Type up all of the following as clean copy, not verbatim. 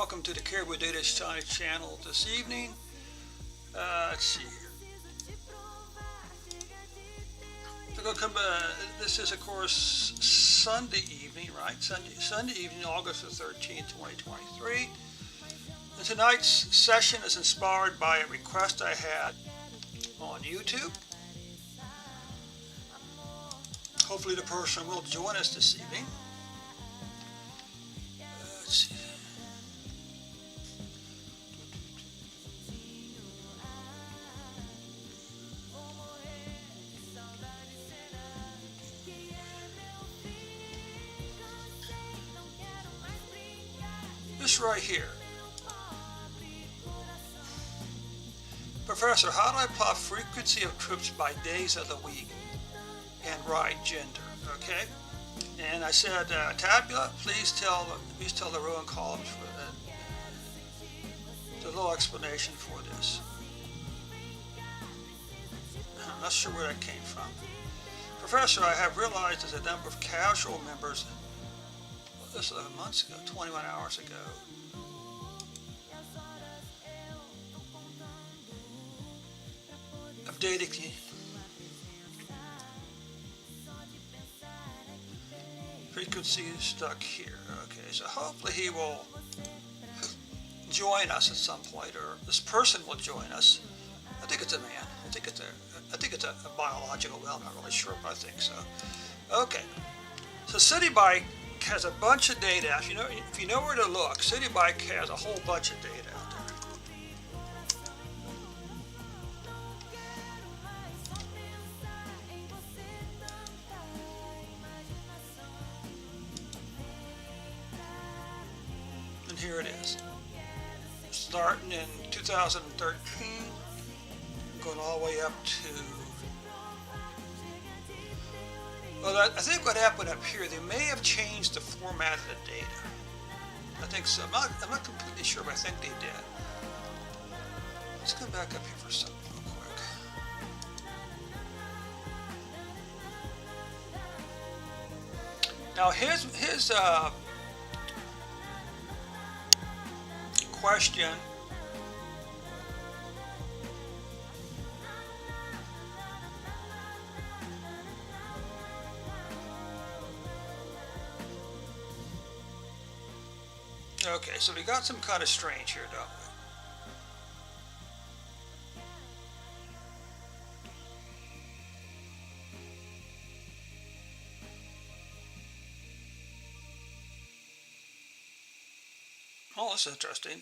welcome to the Caribou Data Science channel this evening. Let's see here. We're going to come, this is, of course, Sunday evening, right? Sunday evening, August the 13th, 2023. And tonight's session is inspired by a request I had on YouTube. Hopefully the person will join us this evening. Let's see. This right here. Professor, how do I plot frequency of trips by days of the week and ride gender? Okay. And I said, Tableau, please tell the row and columns for the little explanation for this. I'm not sure where that came from. Professor, I have realized there's a number of casual members. This was 11 months ago, 21 hours ago. Updating. Frequency is stuck here. Okay, so hopefully he will join us at some point, or this person will join us. I think it's a man. I think it's a biological. Well, I'm not really sure, but I think so. Okay, so CitiBike has a bunch of data. If you know where to look, CitiBike has a whole bunch of data out there. And here it is. Starting in 2013, going all the way up to, well, I think what happened up here, they may have changed the format of the data. I think so. I'm not completely sure, but I think they did. Let's come back up here for something real quick. Now his question okay, so we got some kind of strange here, don't we? Oh, that's interesting.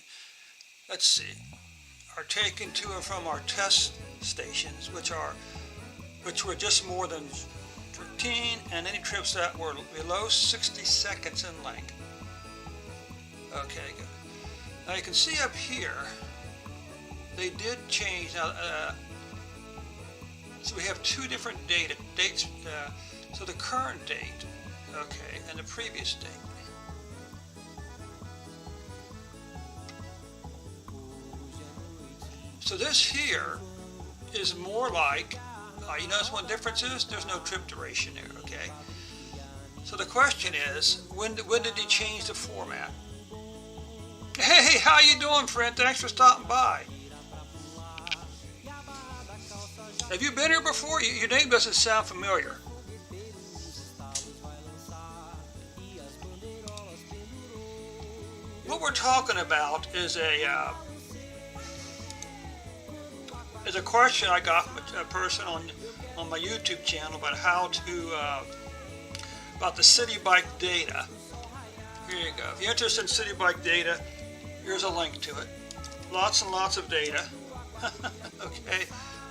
Let's see. Are taken to and from our test stations, which were just more than 13, and any trips that were below 60 seconds in length. Okay, good. Now you can see up here, they did change. Now, so we have two different dates. So the current date, okay, and the previous date. So this here is more like, you notice what difference is? There's no trip duration there, okay? So the question is, when did he change the format? Hey, how you doing, friend? Thanks for stopping by. Have you been here before? Your name doesn't sound familiar. What we're talking about is a question I got from a person on my YouTube channel about how to about the CitiBike data. Here you go. If you're interested in CitiBike data, here's a link to it. Lots and lots of data. Okay.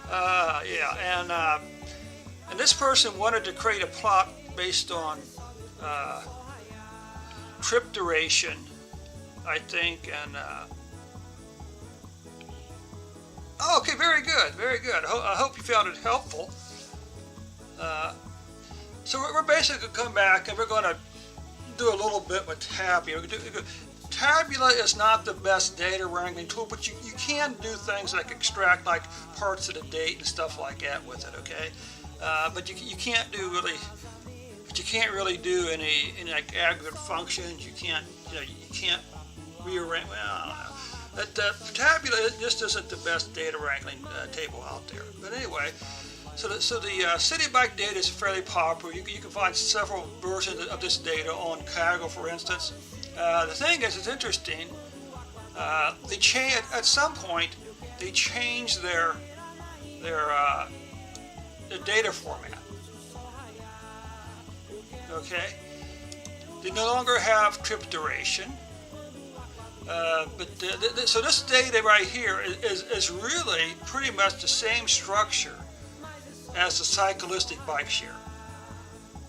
Yeah, and this person wanted to create a plot based on trip duration, I think, and oh, okay, very good, very good. I hope you found it helpful. So we're basically going to come back and we're going to do a little bit with Tableau. Tableau is not the best data wrangling tool, but you can do things like extract like parts of the date and stuff like that with it, okay? But you can't do really But you can't really do any like aggregate functions. You can't rearrange. Well, I don't know. Tabula just isn't the best data wrangling table out there. But anyway, so the CitiBike data is fairly popular. You can find several versions of this data on Kaggle, for instance. The thing is, it's interesting. At some point they changed their data format. Okay, they no longer have trip duration. So this data right here is really pretty much the same structure as the cyclistic bike share.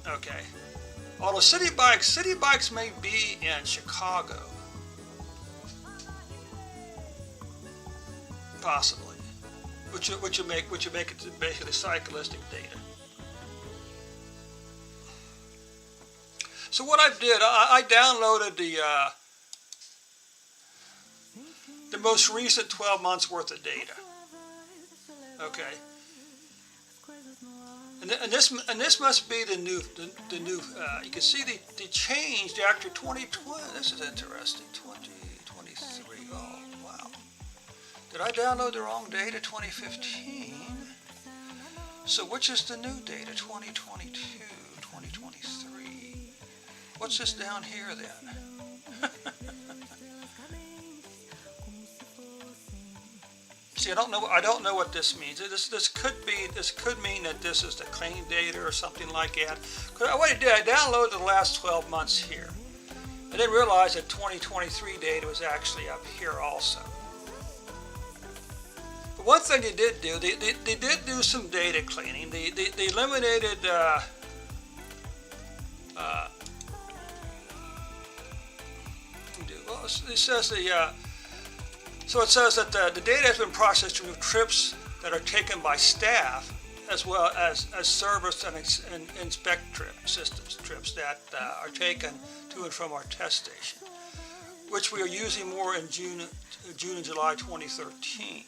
Okay. Although CitiBikes may be in Chicago, possibly, which would make it basically cyclistic data. So what I did, I downloaded the most recent 12 months worth of data. Okay. And this must be the new. You can see they changed after 2020. This is interesting. 2023. Oh wow. Did I download the wrong data? 2015. So which is the new data? 2022, 2023. What's this down here then? See, I don't know what this means. This could mean that this is the clean data or something like that. What I did, I downloaded the last 12 months here. I didn't realize that 2023 data was actually up here also. But one thing they did do, they did do some data cleaning. They eliminated it says so it says that the data has been processed to remove trips that are taken by staff, as well as service and inspect trips that are taken to and from our test station, which we are using more in June and July 2013,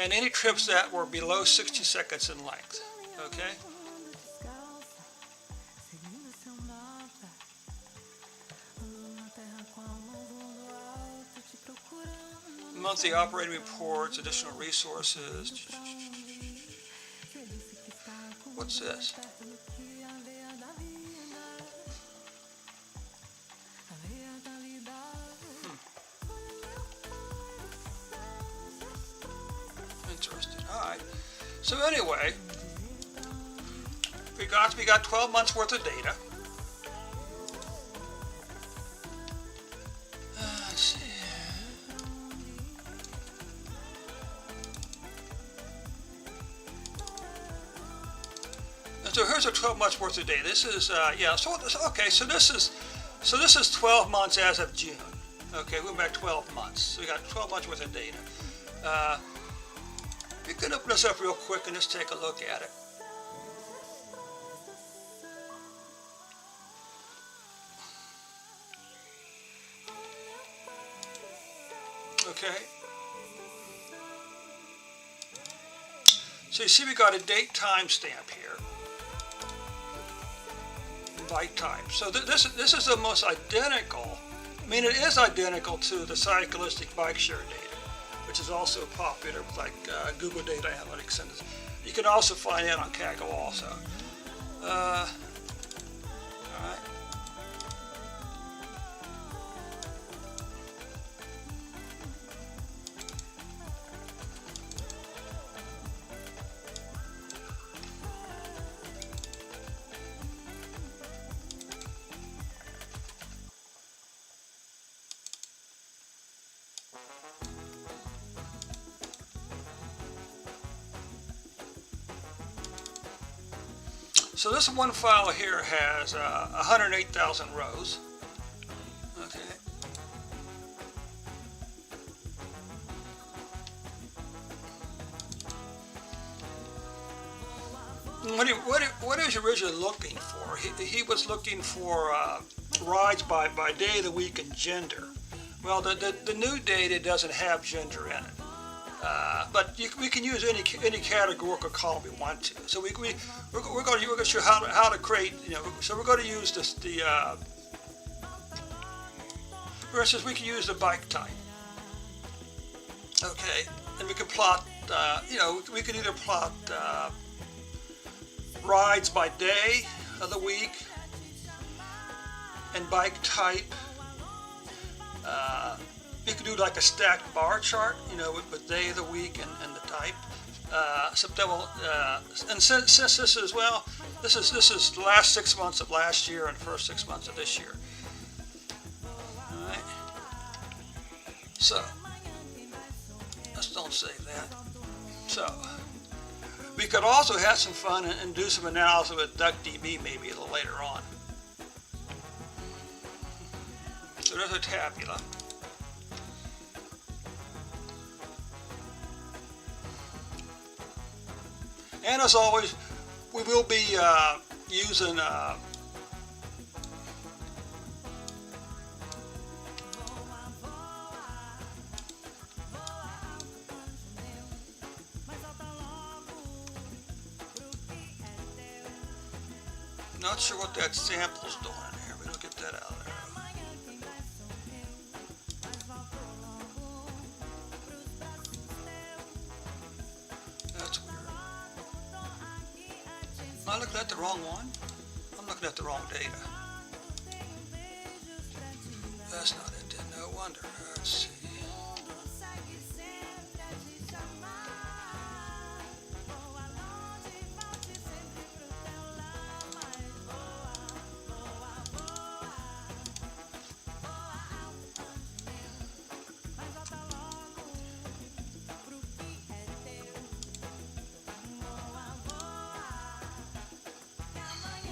and any trips that were below 60 seconds in length. Okay. Monthly operating reports, additional resources. What's this? Interesting. All right. So anyway, we got 12 months worth of data. Let's see. So here's a 12 months worth of data. This is okay. So this is 12 months as of June. Okay, we went back 12 months. So we got 12 months worth of data. We can open this up real quick and just take a look at it. Okay. So you see we got a date timestamp here. Bike type. So this is the most identical. I mean, it is identical to the cyclistic bike share data, which is also popular with like Google Data Analytics, and you can also find that on Kaggle also. All right. So this one file here has 108,000 rows. Okay. What he was originally looking for? He was looking for rides by day of the week and gender. Well, the new data doesn't have gender in it. But we can use any categorical column we want to. So we're going to show how to create. So we're going to use this For instance, we can use the bike type. Okay, and we can plot, we can either plot rides by day of the week and bike type. You could do like a stacked bar chart, with day of the week and the type. And since this is, this is the last 6 months of last year and the first 6 months of this year. All right. So let's don't save that. So we could also have some fun and do some analysis with Duckdb maybe a little later on. So there's a tabula. And as always, we will be using not sure what that sample's doing in here. We don't get that out of there. That's weird. Am I looking at the wrong one? I'm looking at the wrong data. That's not it then, no wonder. Let's see.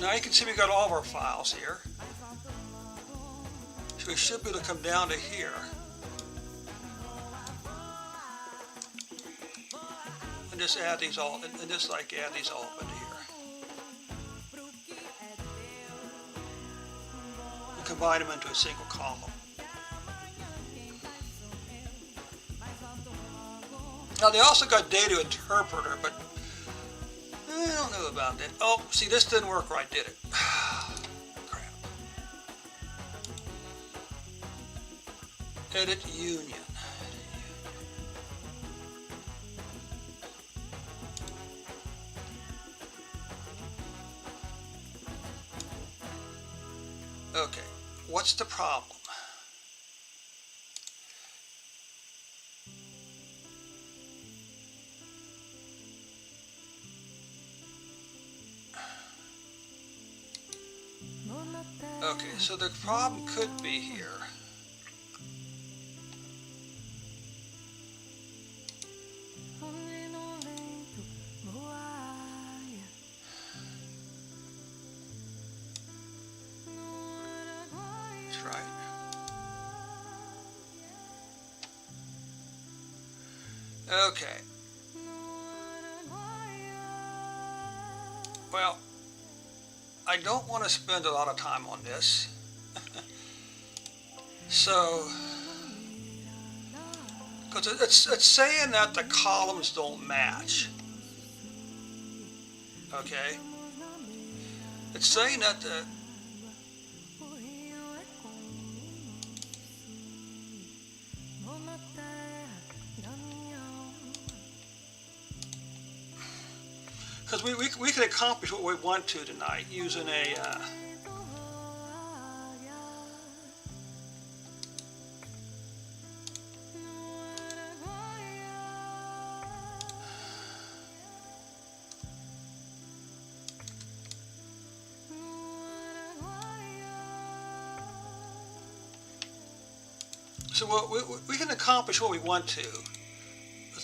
Now you can see we got all of our files here. So we should be able to come down to here. And just add these all, and just like add these all up into here. And combine them into a single column. Now they also got data interpreter, but I don't know about that. Oh, see, this didn't work right, did it? Crap. Edit union. Okay, what's the problem? Okay, so the problem could be here. That's right. Okay. Well, I don't want to spend a lot of time on this. So, because it's saying that the columns don't match. Okay? It's saying that the because we can accomplish what we want to tonight using a so we can accomplish what we want to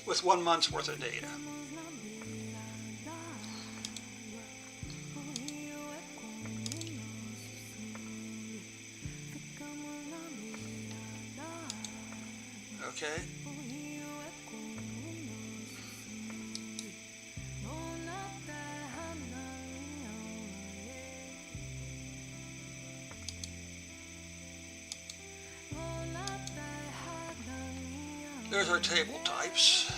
with 1 month's worth of data. Okay. There's our table types.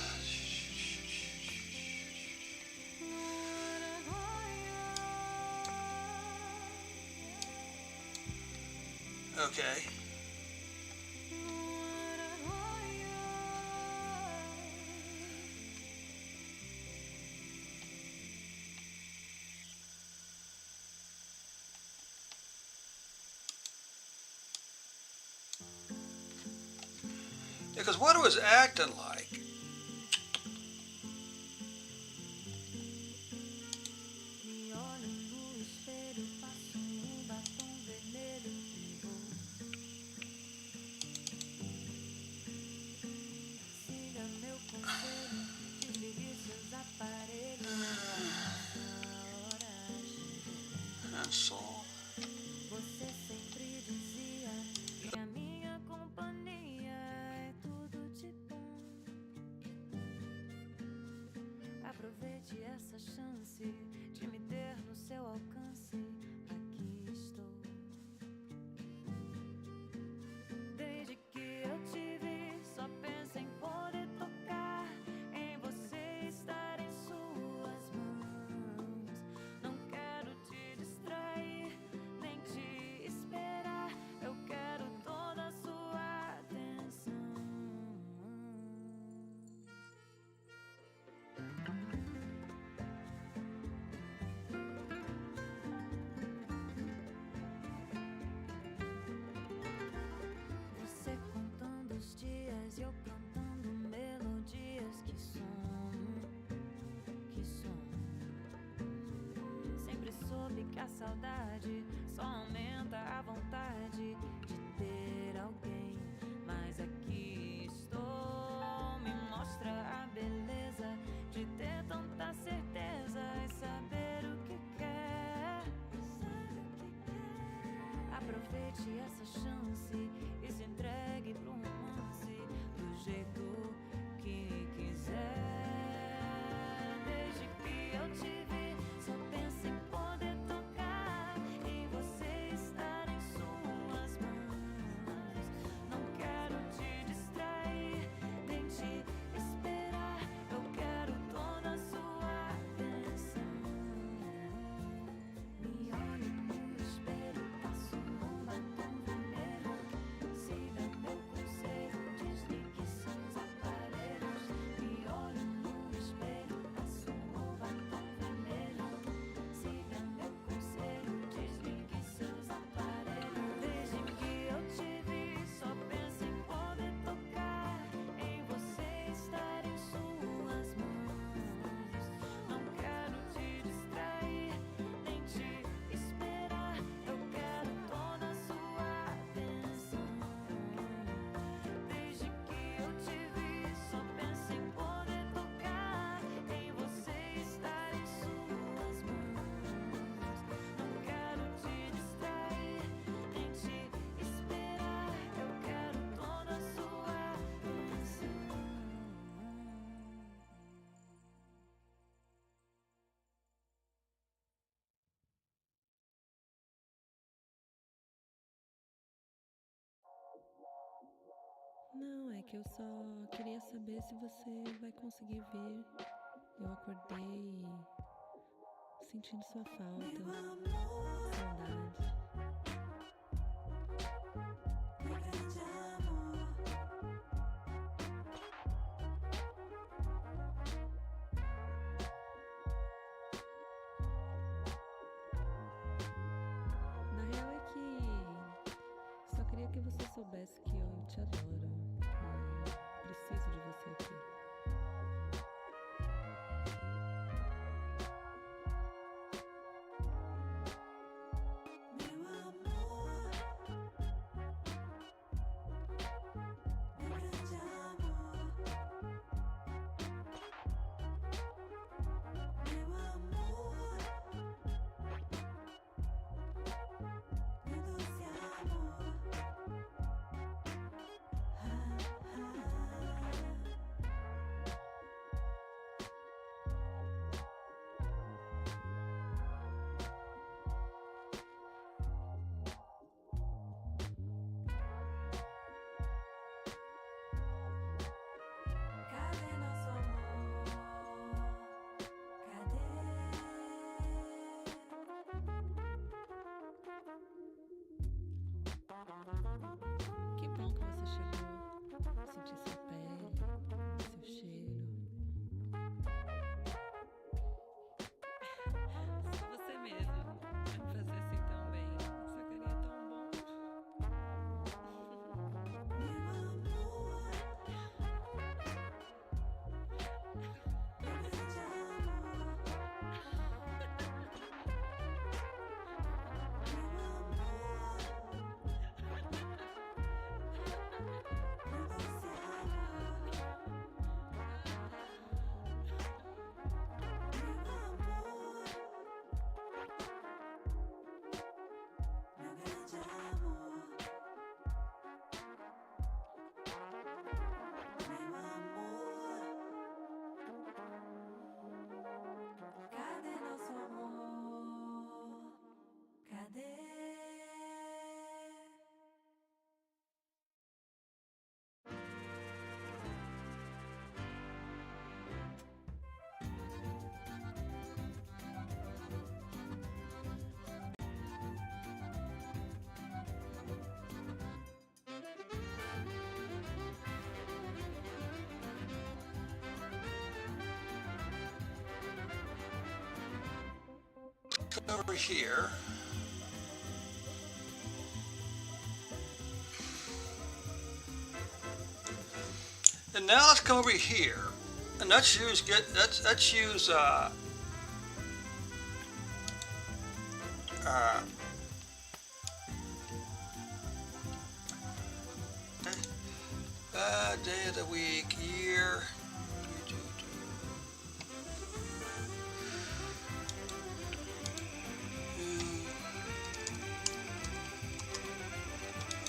Okay. Because what it was acting like. Aproveite essa chance de me ter no seu alcance. Aqui estou. Desde que eu te vi, só penso em poder tocar, em você estar em suas mãos. Não quero te distrair, nem te esperar. Eu quero toda a sua atenção. Você contando os dias e eu cantando melodias. Que som, que som. Sempre soube que a saudade só aumenta a vontade de ter alguém. Mas aqui estou, me mostra a beleza de ter tanta certeza e saber o que quer. Aproveite essa chance e se entregue pro romance do jeito que quiser. Desde que eu te vi, só penso em poder tocar, em você estar em suas mãos. Não quero te distrair, nem te esperar. Eu quero toda a sua atenção. Me olhe no espelho, passo um batom vermelho. Siga meu conselho, desligue seus aparelhos. Me olhe no espelho, passo um batom vermelho. Siga meu conselho, desligue seus aparelhos. Desde que eu te vi, só penso em poder tocar, em você estar em suas mãos. Não quero te distrair, nem te esperar. Eu quero toda a sua atenção. Desde que eu te vi, só penso em poder tocar, em você estar em suas mãos. Não quero te distrair, nem te esperar. Eu quero toda a sua atenção. Não, é que eu só queria saber se você vai conseguir ver. Eu acordei sentindo sua falta, saudade. Na real é que só queria que você soubesse que eu te adoro e preciso de você aqui. over here. And now let's come over here, and let's use day of the week, year.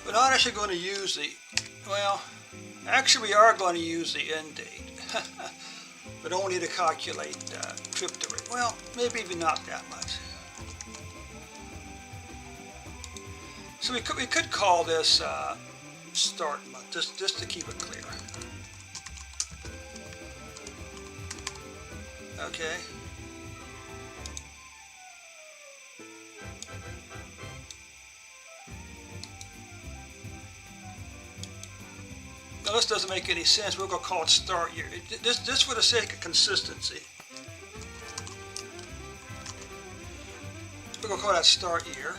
We're not actually going to use the, well, actually we are going to use the end date, but only to calculate trip duration. Well, maybe even not that much. So we could call this start month, just to keep it clear. Okay. Now this doesn't make any sense. We're going to call it start year. Just for the sake of consistency. We're going to call that start year.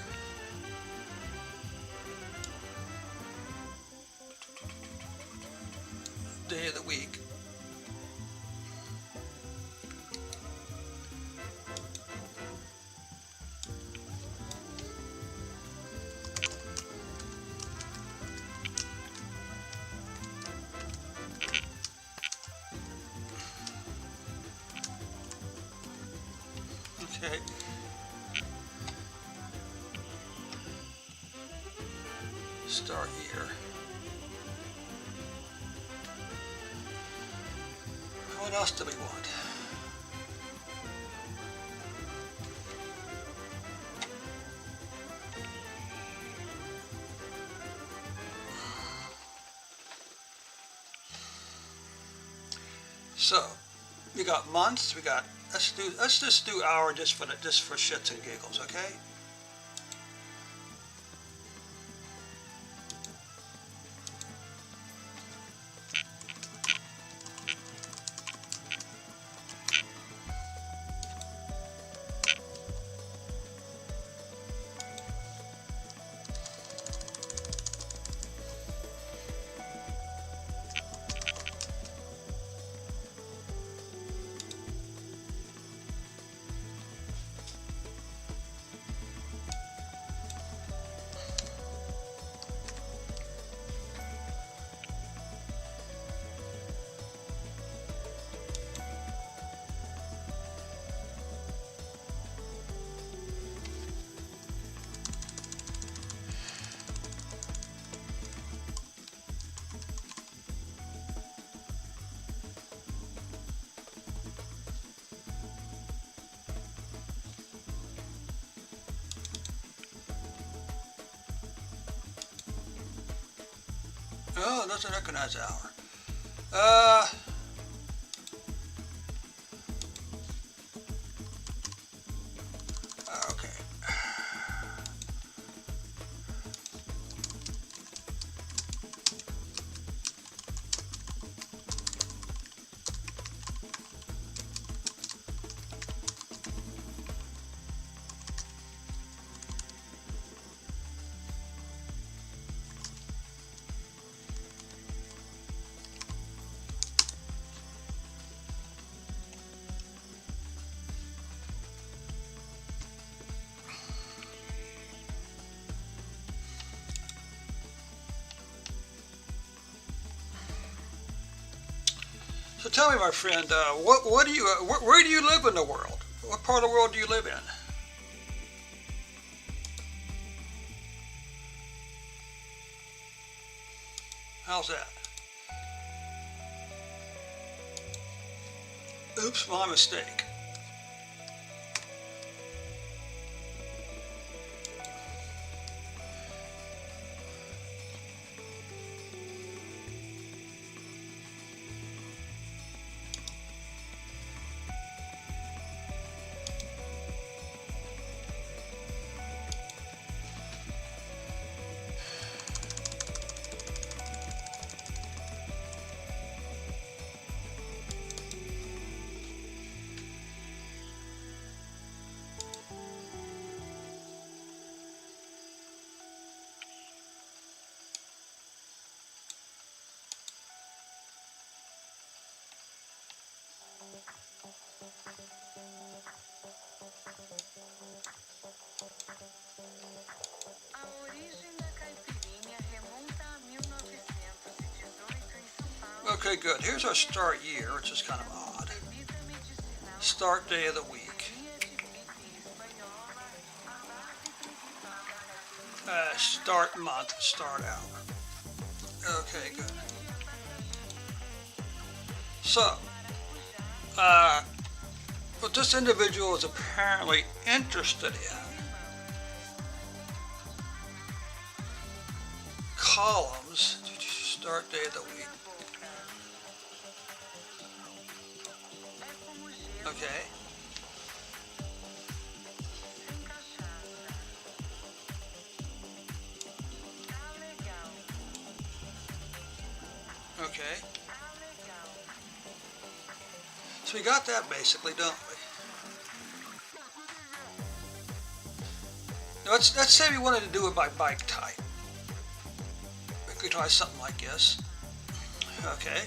Day of the week. Okay. Start year. What else do we want? So we got months. We got let's just do hour just for shits and giggles, okay? Oh, it doesn't recognize hour. Okay. So tell me, my friend, what do you, where do you live in the world? What part of the world do you live in? How's that? Oops, my mistake. Okay, good. Here's our start year, which is kind of odd. Start day of the week. Start month, start hour. Okay, good. So, what this individual is apparently interested in, columns, start day of the week. Okay. Okay. So we got that basically, don't we? Now let's say we wanted to do it by bike type. We could try something like this. Okay.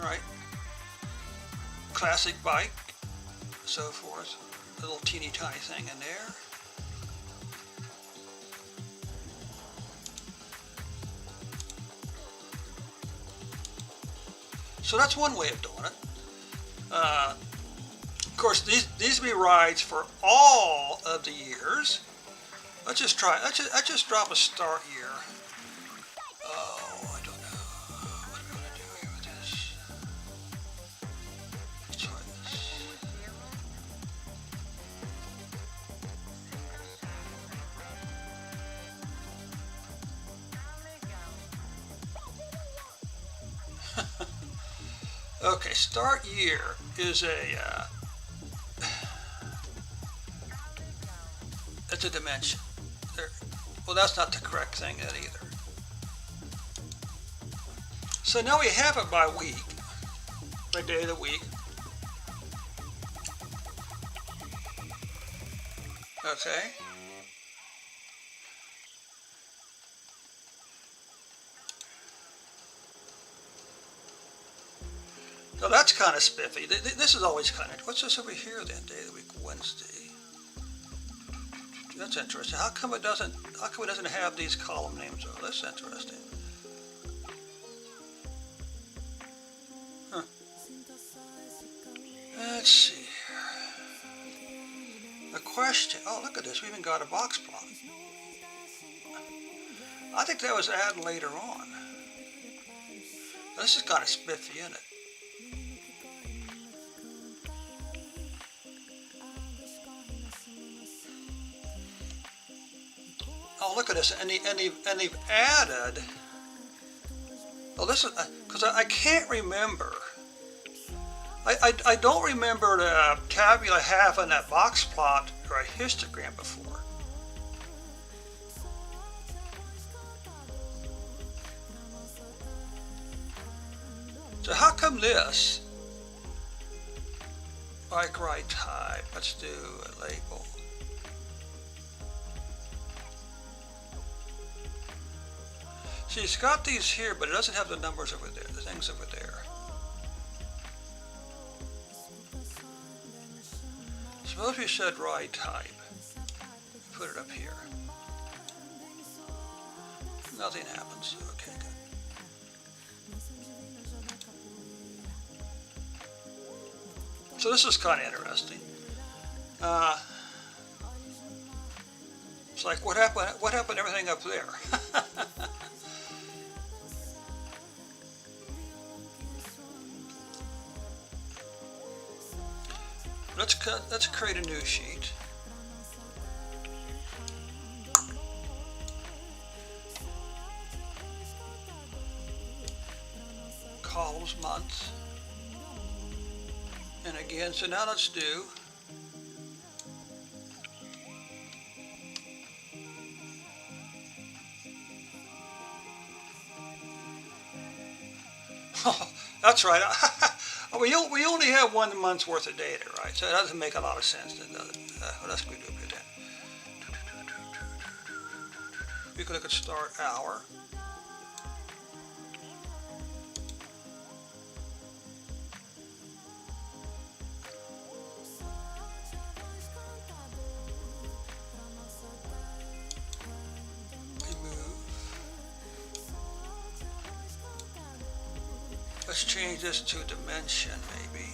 All right. Classic bike, so forth. A little teeny tiny thing in there. So that's one way of doing it. Of course, these will be rides for all of the years. Let's just try. Let's just drop a start year. Oh, I don't know. What am I going to do here with this? Let's try this. Okay, start year is it's a dimension. Well, that's not the correct thing yet either. So now we have it by week, by day of the week. Okay. So that's kind of spiffy. This is always kind of, what's this over here then? Day of the week, Wednesday. That's interesting. How come it doesn't have these column names? Oh, that's interesting. Huh. Let's see here. The question, oh look at this, we even got a box plot. I think that was added later on. This is kind of spiffy, isn't it? Oh, look at this, and they've added. Oh, this is because I can't remember. I don't remember the tabula having that box plot or a histogram before. So how come this? Bike ride type. Let's do a label. See, it's got these here, but it doesn't have the numbers over there, the things over there. Suppose we said ride type. Put it up here. Nothing happens. Okay, good. So this is kind of interesting. It's like, what happened to everything up there? Let's create a new sheet. Columns, months. And again, so now let's do that's right. We only have 1 month's worth of data, right? So it doesn't make a lot of sense, does it? Let's go do that. We can look at start hour. let's change this to dimension maybe.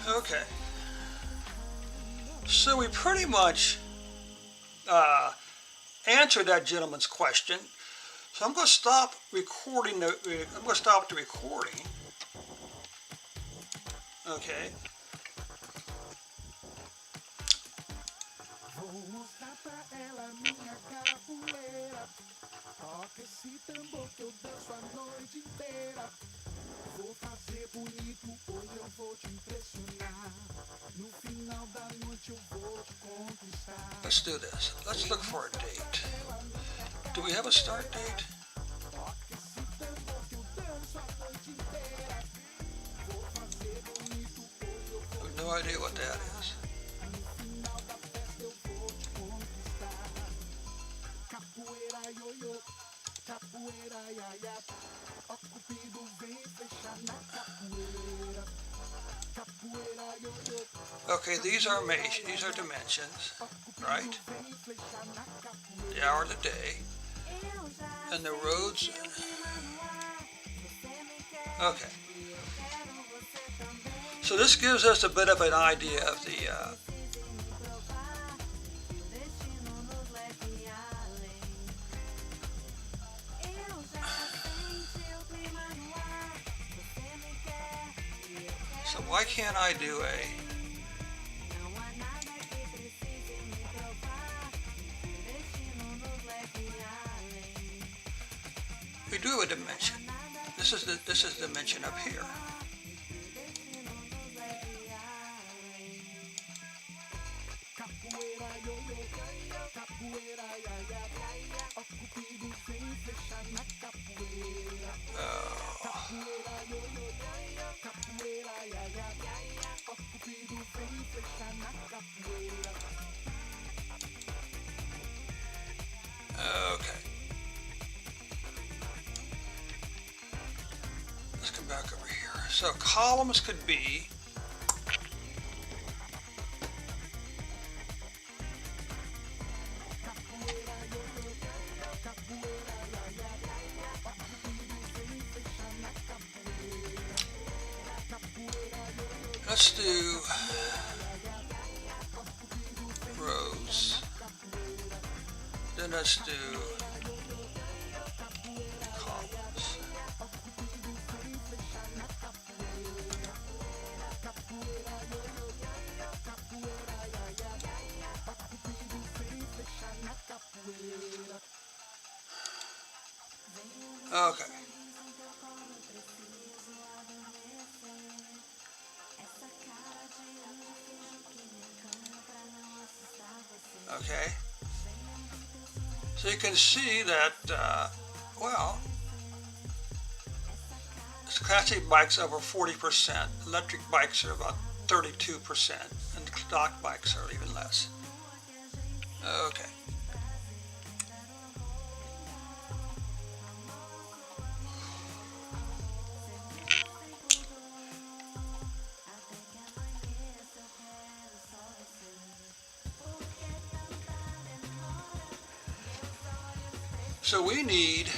Okay. So we pretty much answered that gentleman's question. So I'm going to stop recording. I'm going to stop the recording. Okay. Vou mostrar pra ela minha capoeira. Toca esse tambor que eu danço a noite inteira. Vou fazer bonito, hoje eu vou te impressionar. No final da noite eu vou te conquistar. Let's do this. Let's look for a date. Do we have a start date? Toca esse tambor que eu danço a noite inteira. Vou fazer bonito, hoje eu I vou have no idea what that is. no final da festa eu vou te conquistar. Capoeira ioiô, capoeira iaia. Ó Cupido vem fechar na capoeira. Capoeira ioiô. Okay, these are dimensions, right? The hour of the day, and the roads. Okay. So this gives us a bit of an idea of the so why can't I do a we do have a dimension. This is the dimension up here. Okay. Let's come back over here. So columns could be let's do rows. Then let's do columns. Okay. Okay. So you can see that, well, classic bikes over 40%, electric bikes are about 32%, and stock bikes are even less. Okay. So we need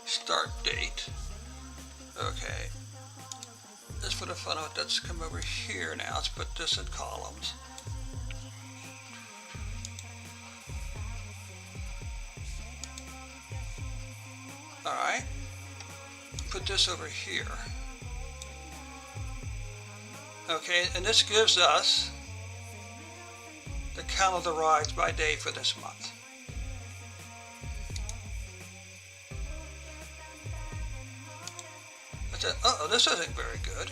start date. Okay. Just for the fun of it, let's come over here now. Let's put this in columns. All right. Put this over here. Okay, and this gives us the count of the rides by day for this month. Uh-oh, this isn't very good.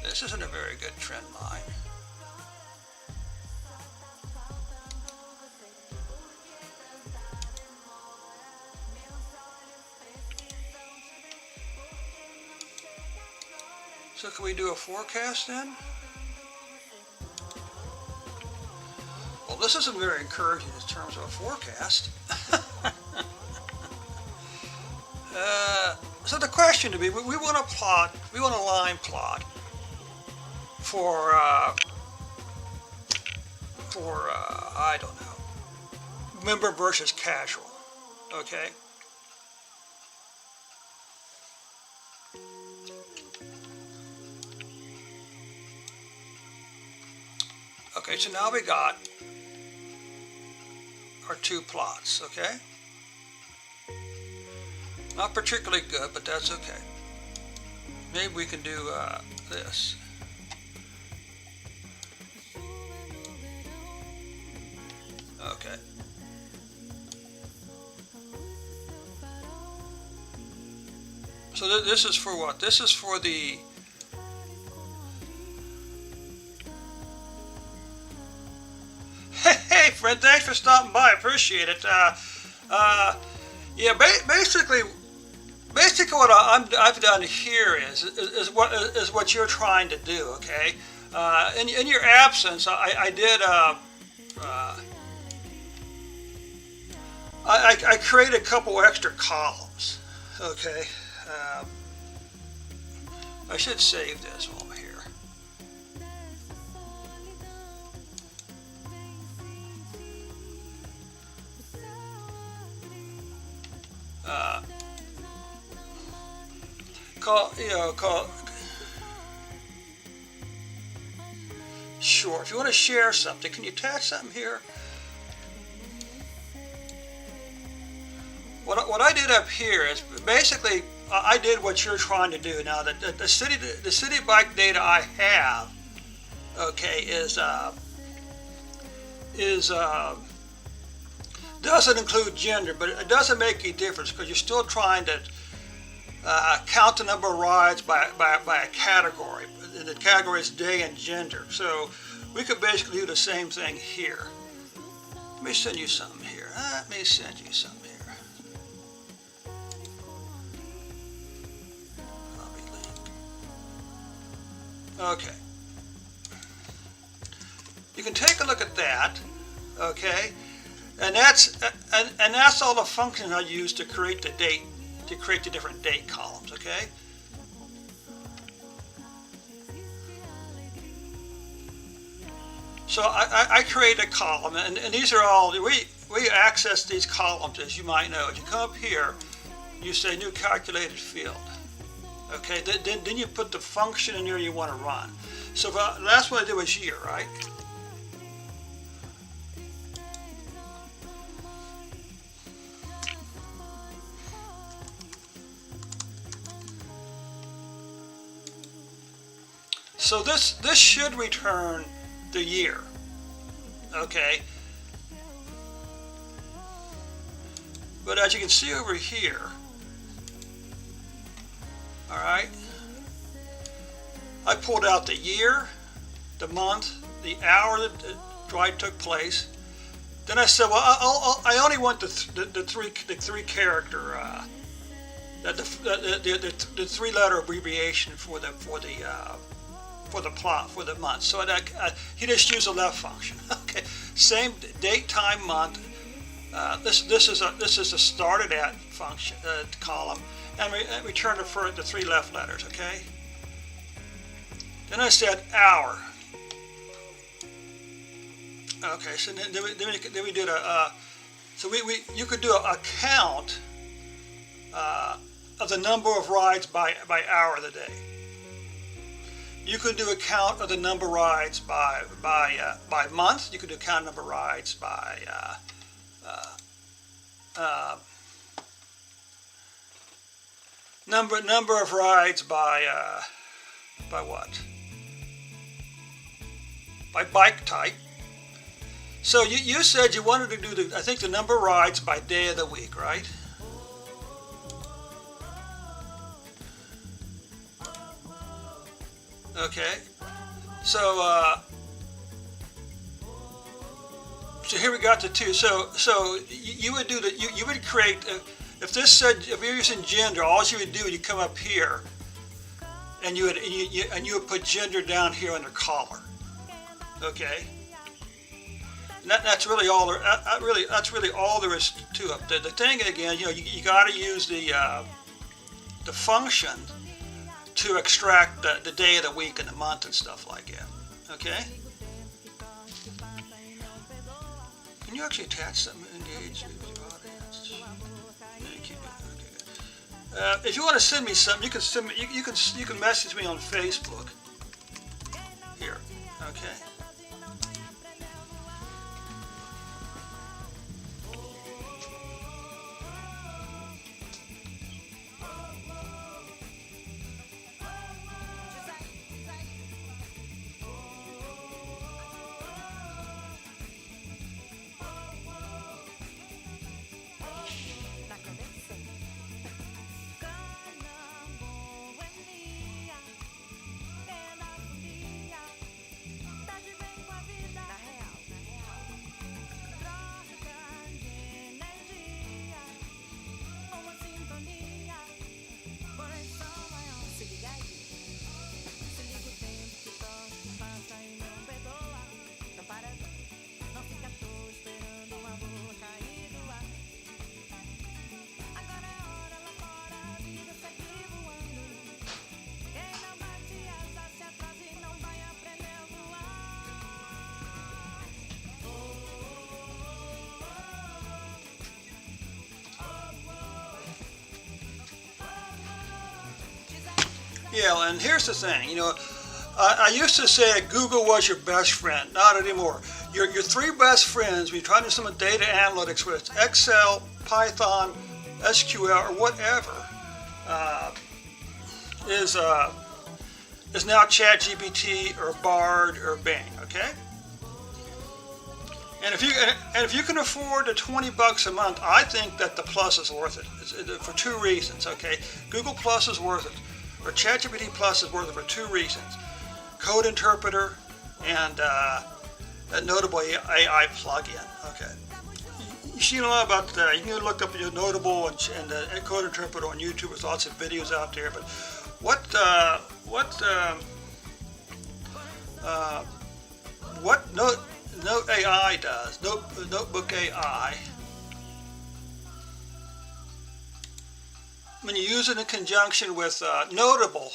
This isn't a very good trend line. So can we do a forecast then? Well, this isn't very encouraging in terms of a forecast. So the question to be, we want to plot, we want a line plot for I don't know, member versus casual, okay? Okay, so now we got our two plots, okay? Not particularly good, but that's okay. Maybe we can do this. Okay. So this is for what? This is for the Hey friend, thanks for stopping by. I appreciate it. Yeah, basically what I've done here is what you're trying to do. Okay. In your absence, I created a couple extra columns. Okay. I should save this while I'm here. Sure, if you want to share something, can you attach something here? What I did up here is basically I did what you're trying to do. Now the CitiBike data I have, okay, doesn't include gender, but it doesn't make any difference because you're still trying to count the number of rides by a category. The category is day and gender. So we could basically do the same thing here. Let me send you something here. Copy link. Okay. You can take a look at that. Okay. And that's all the functions I use to create the date, to create the different date columns, okay? So I create a column, and these are all, we access these columns, as you might know. As you come up here, you say new calculated field. Okay, then you put the function in there you want to run. So last one I did was year, right? So this should return the year, okay? But as you can see over here, all right, I pulled out the year, the month, the hour that the ride took place. Then I said, well, I only want the three character, the three-letter abbreviation for the plot for the month. So he just used the left function. Okay, same date, time, month. This is a started at function column, and return the three left letters. Okay. Then I said hour. Okay, so then we did you could do a count of the number of rides by hour of the day. You could do a count of the number of rides by month. You could do a count of number of rides by number of rides by what? By bike type. So you said you wanted to do the number of rides by day of the week, right? Okay, so so here we got the two. So you would do the you would create if this said if you're using gender, all you would do is you come up here and you would put gender down here under collar. Okay. And that's really all there. That's really all there is to it. The thing again, you got to use the function to extract the day of the week and the month and stuff like that. Okay. Can you actually attach something engaged with your audience? Okay. If you want to send me something, you can send me. You can message me on Facebook. Here. Okay. Yeah, and here's the thing, I used to say Google was your best friend. Not anymore. Your three best friends, when you're trying to do some data analytics with Excel, Python, SQL, or whatever, is now ChatGPT or Bard or Bing. Okay. And if you can afford the $20 a month, I think that the Plus is worth it. For two reasons. Okay, Google Plus is worth it. Or ChatGPT Plus is worth it for two reasons: code interpreter and a notable AI plugin. Okay, you know about you can look up your Notable and code interpreter on YouTube. There's lots of videos out there. But what Note AI does, Notebook AI. When you use it in conjunction with Notable.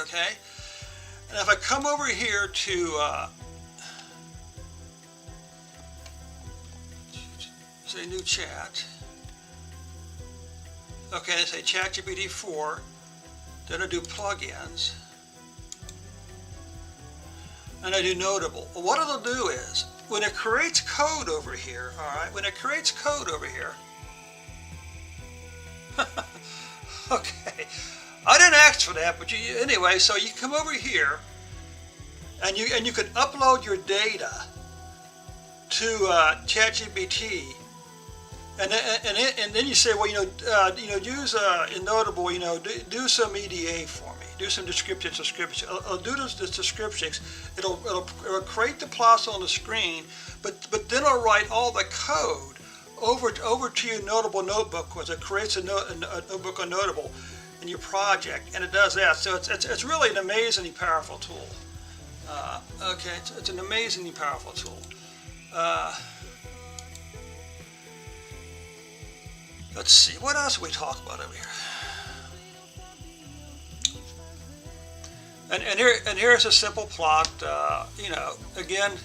Okay, and if I come over here to say new chat. Okay, I say ChatGPT 4. Then I do plugins. And I do Notable. Well, what it'll do is, when it creates code over here, okay, I didn't ask for that, but anyway, so you come over here, and you can upload your data to ChatGPT. And then you say, well, use in Notable, do some EDA for me, do some descriptive description. I'll do those descriptions. It'll create the plots on the screen, but then I'll write all the code over to your Notable notebook, because it creates a notebook on Notable in your project, and it does that. So it's really an amazingly powerful tool. Okay, it's an amazingly powerful tool. Let's see, what else we talk about over here? And here's a simple plot. Again,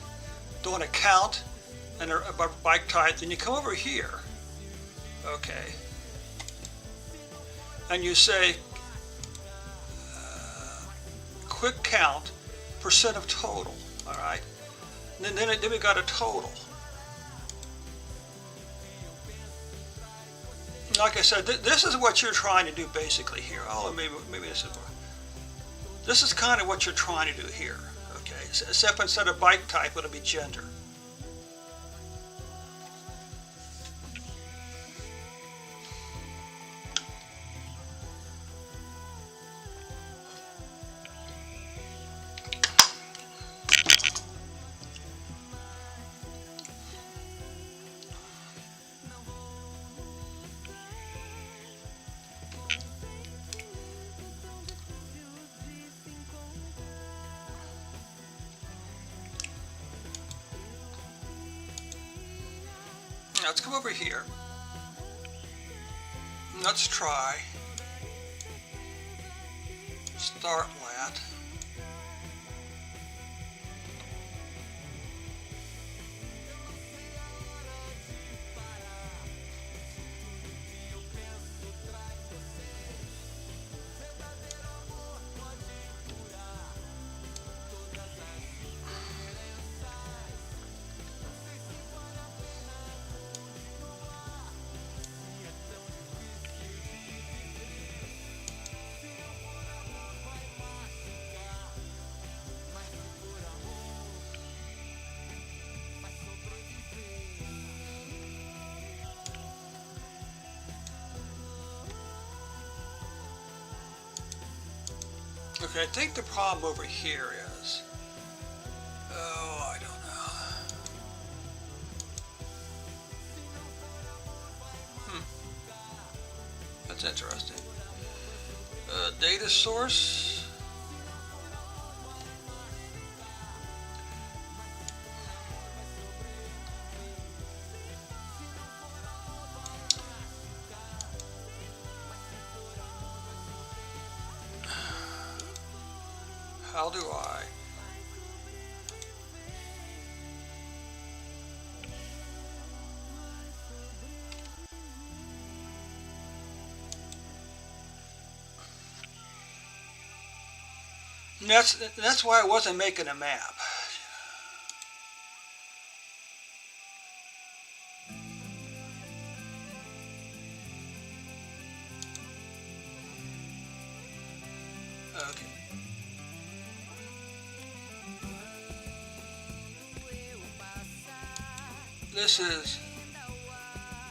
doing a count and a bike type. Then you come over here, okay, and you say quick count % of total. All right, and then we got a total. like I said, this is what you're trying to do basically here. Oh, maybe this is more. This is kind of what you're trying to do here. Okay, except instead of bike type, it'll be gender. Now let's come over here. Let's try start lat. Okay, I think the problem over here is, oh, I don't know. That's interesting. Data source. How do I? And that's why I wasn't making a map. Okay. This is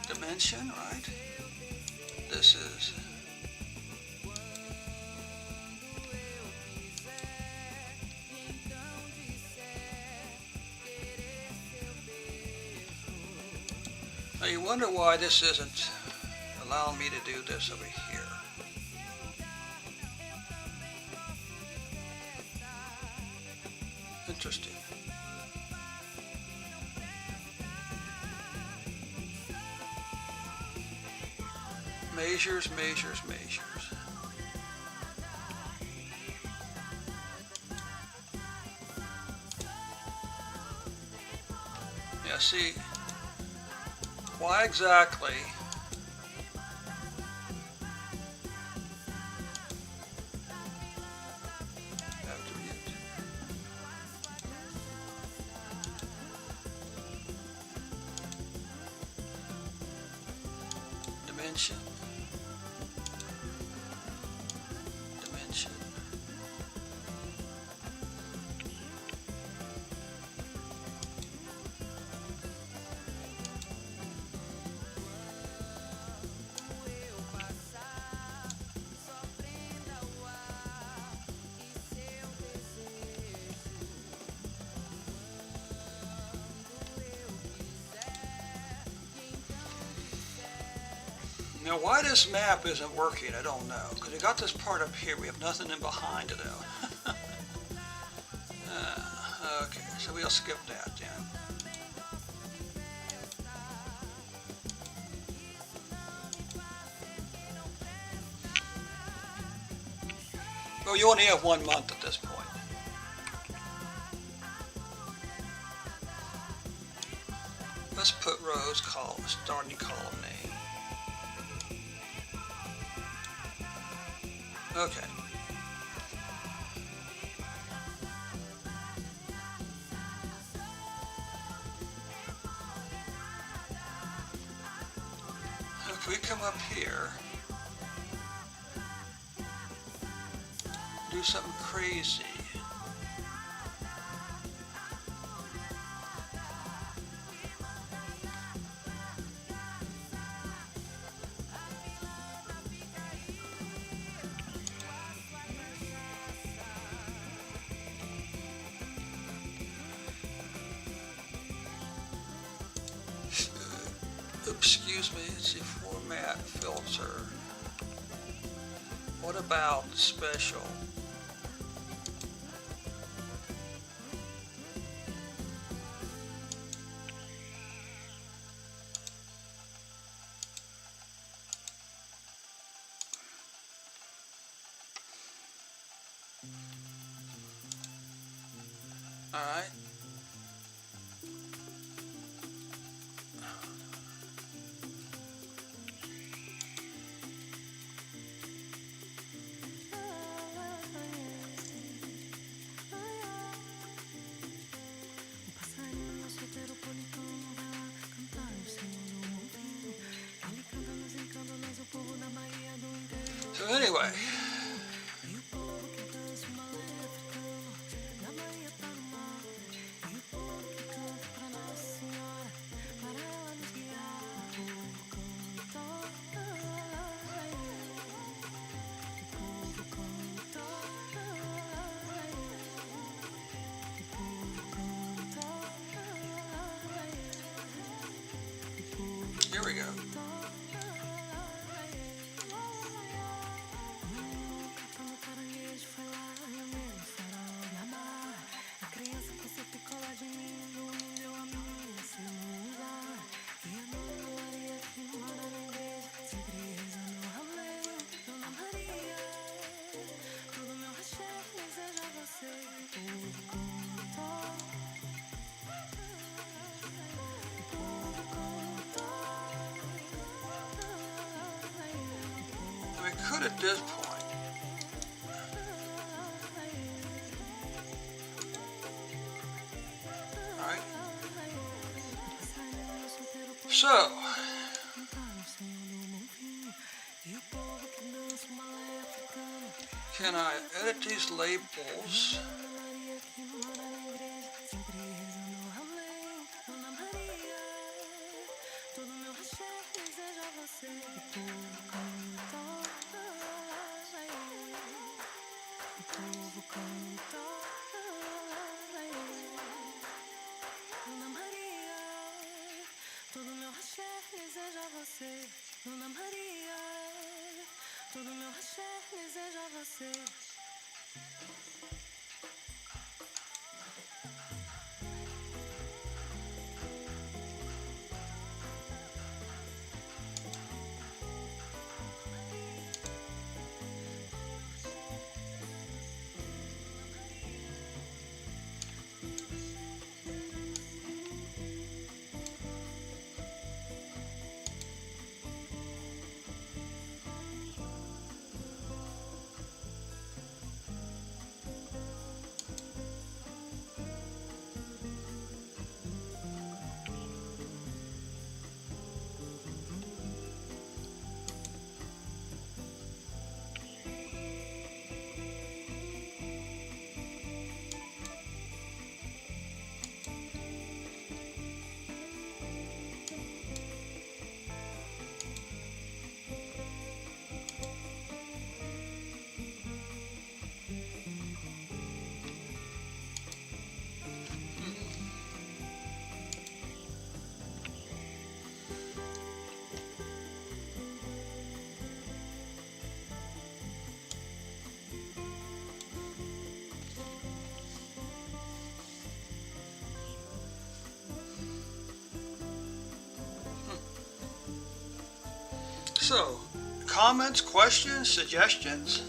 dimension, right? This is now you wonder why this isn't allowing me to do this over here. Interesting. Measures, measures, measures. Yeah, see, why exactly have to read it? Dimension. Dimension. Now why this map isn't working, I don't know. Because we got this part up here, we have nothing in behind it though. Okay, so we'll skip that then. Well, you only have 1 month at this point. Let's put rows, column, starting column name. Okay. if we come up here, do something crazy. Excuse me, it's a format filter. What about special? All right. So anyway, here we go. We could at this point. All right. So, can I edit these labels? So, comments, questions, suggestions?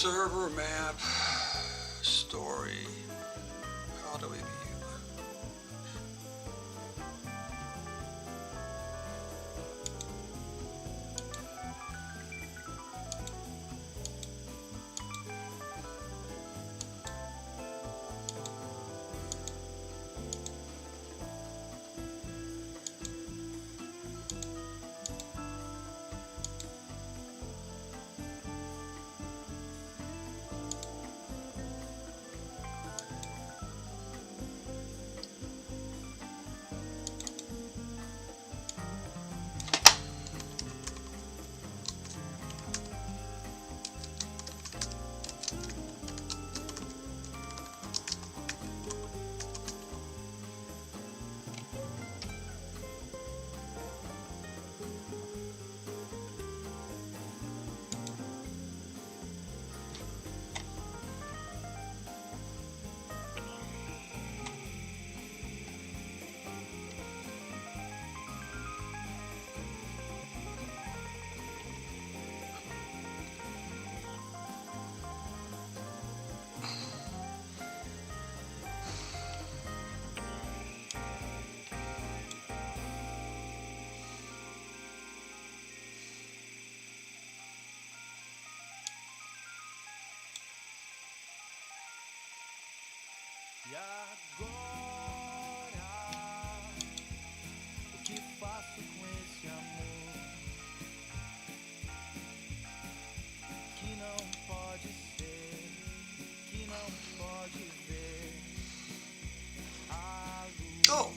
Server map story. How do we view? E agora, o que faço com esse amor que não pode ser, que não pode ver a luz? Oh,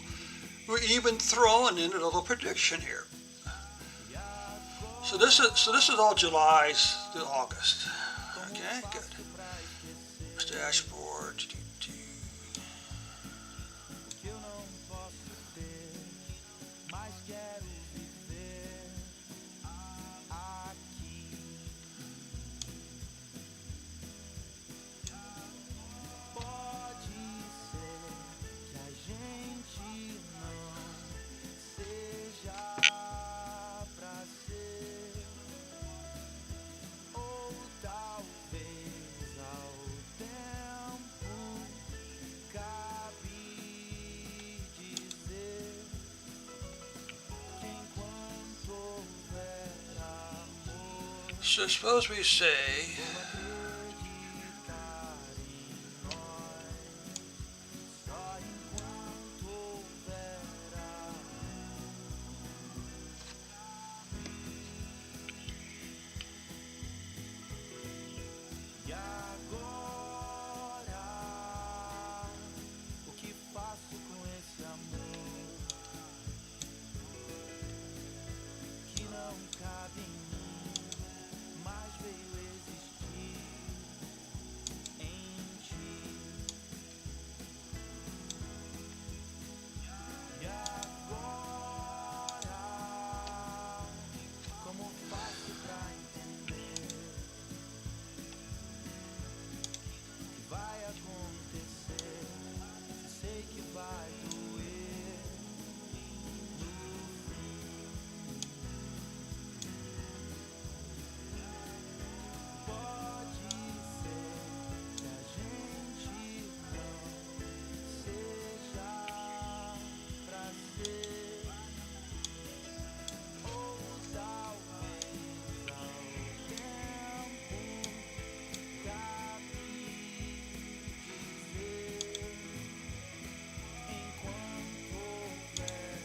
we're even throwing in a little prediction here. So this is all July to August. Okay, good. Dashboard. Que eu não posso ter, mas quero viver aqui. Pode ser que a gente não seja pra ser, ou talvez ao tempo cabe dizer que enquanto houver amor, So suppose we say acreditar em nós, só enquanto houver amor. E agora, o que faço com esse amor que não cabe em mim, mas veio existir em ti? E agora, como faço pra entender que vai acontecer? Se sei que vai doer no fim. Pode ser que a gente não seja pra ser, ou talvez ao tempo cabe dizer, enquanto houver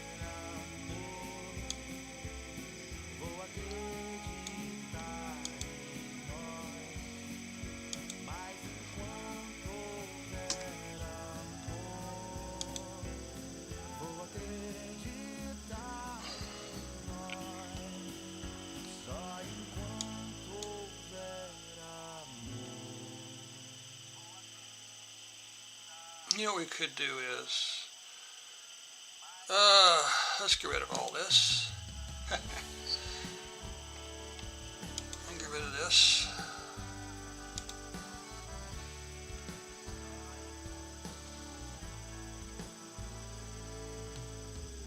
amor, vou acreditar em nós, mas enquanto houver amor, vou acreditar em nós, só enquanto houver amor. you know what we could do is let's get rid of all this. And get rid of this.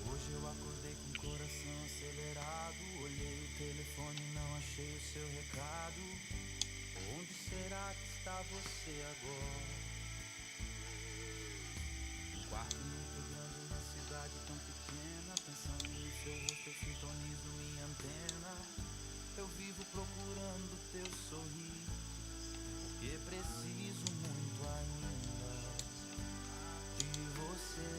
Hoje eu acordei com o coração acelerado, olhei o telefone e não achei o seu recado. Onde será que está você agora? Um quarto muito grande na cidade tão pequena. Pensando no seu rosto eu sintonizo minha antena. Eu vivo procurando teu sorriso, porque preciso muito ainda de você.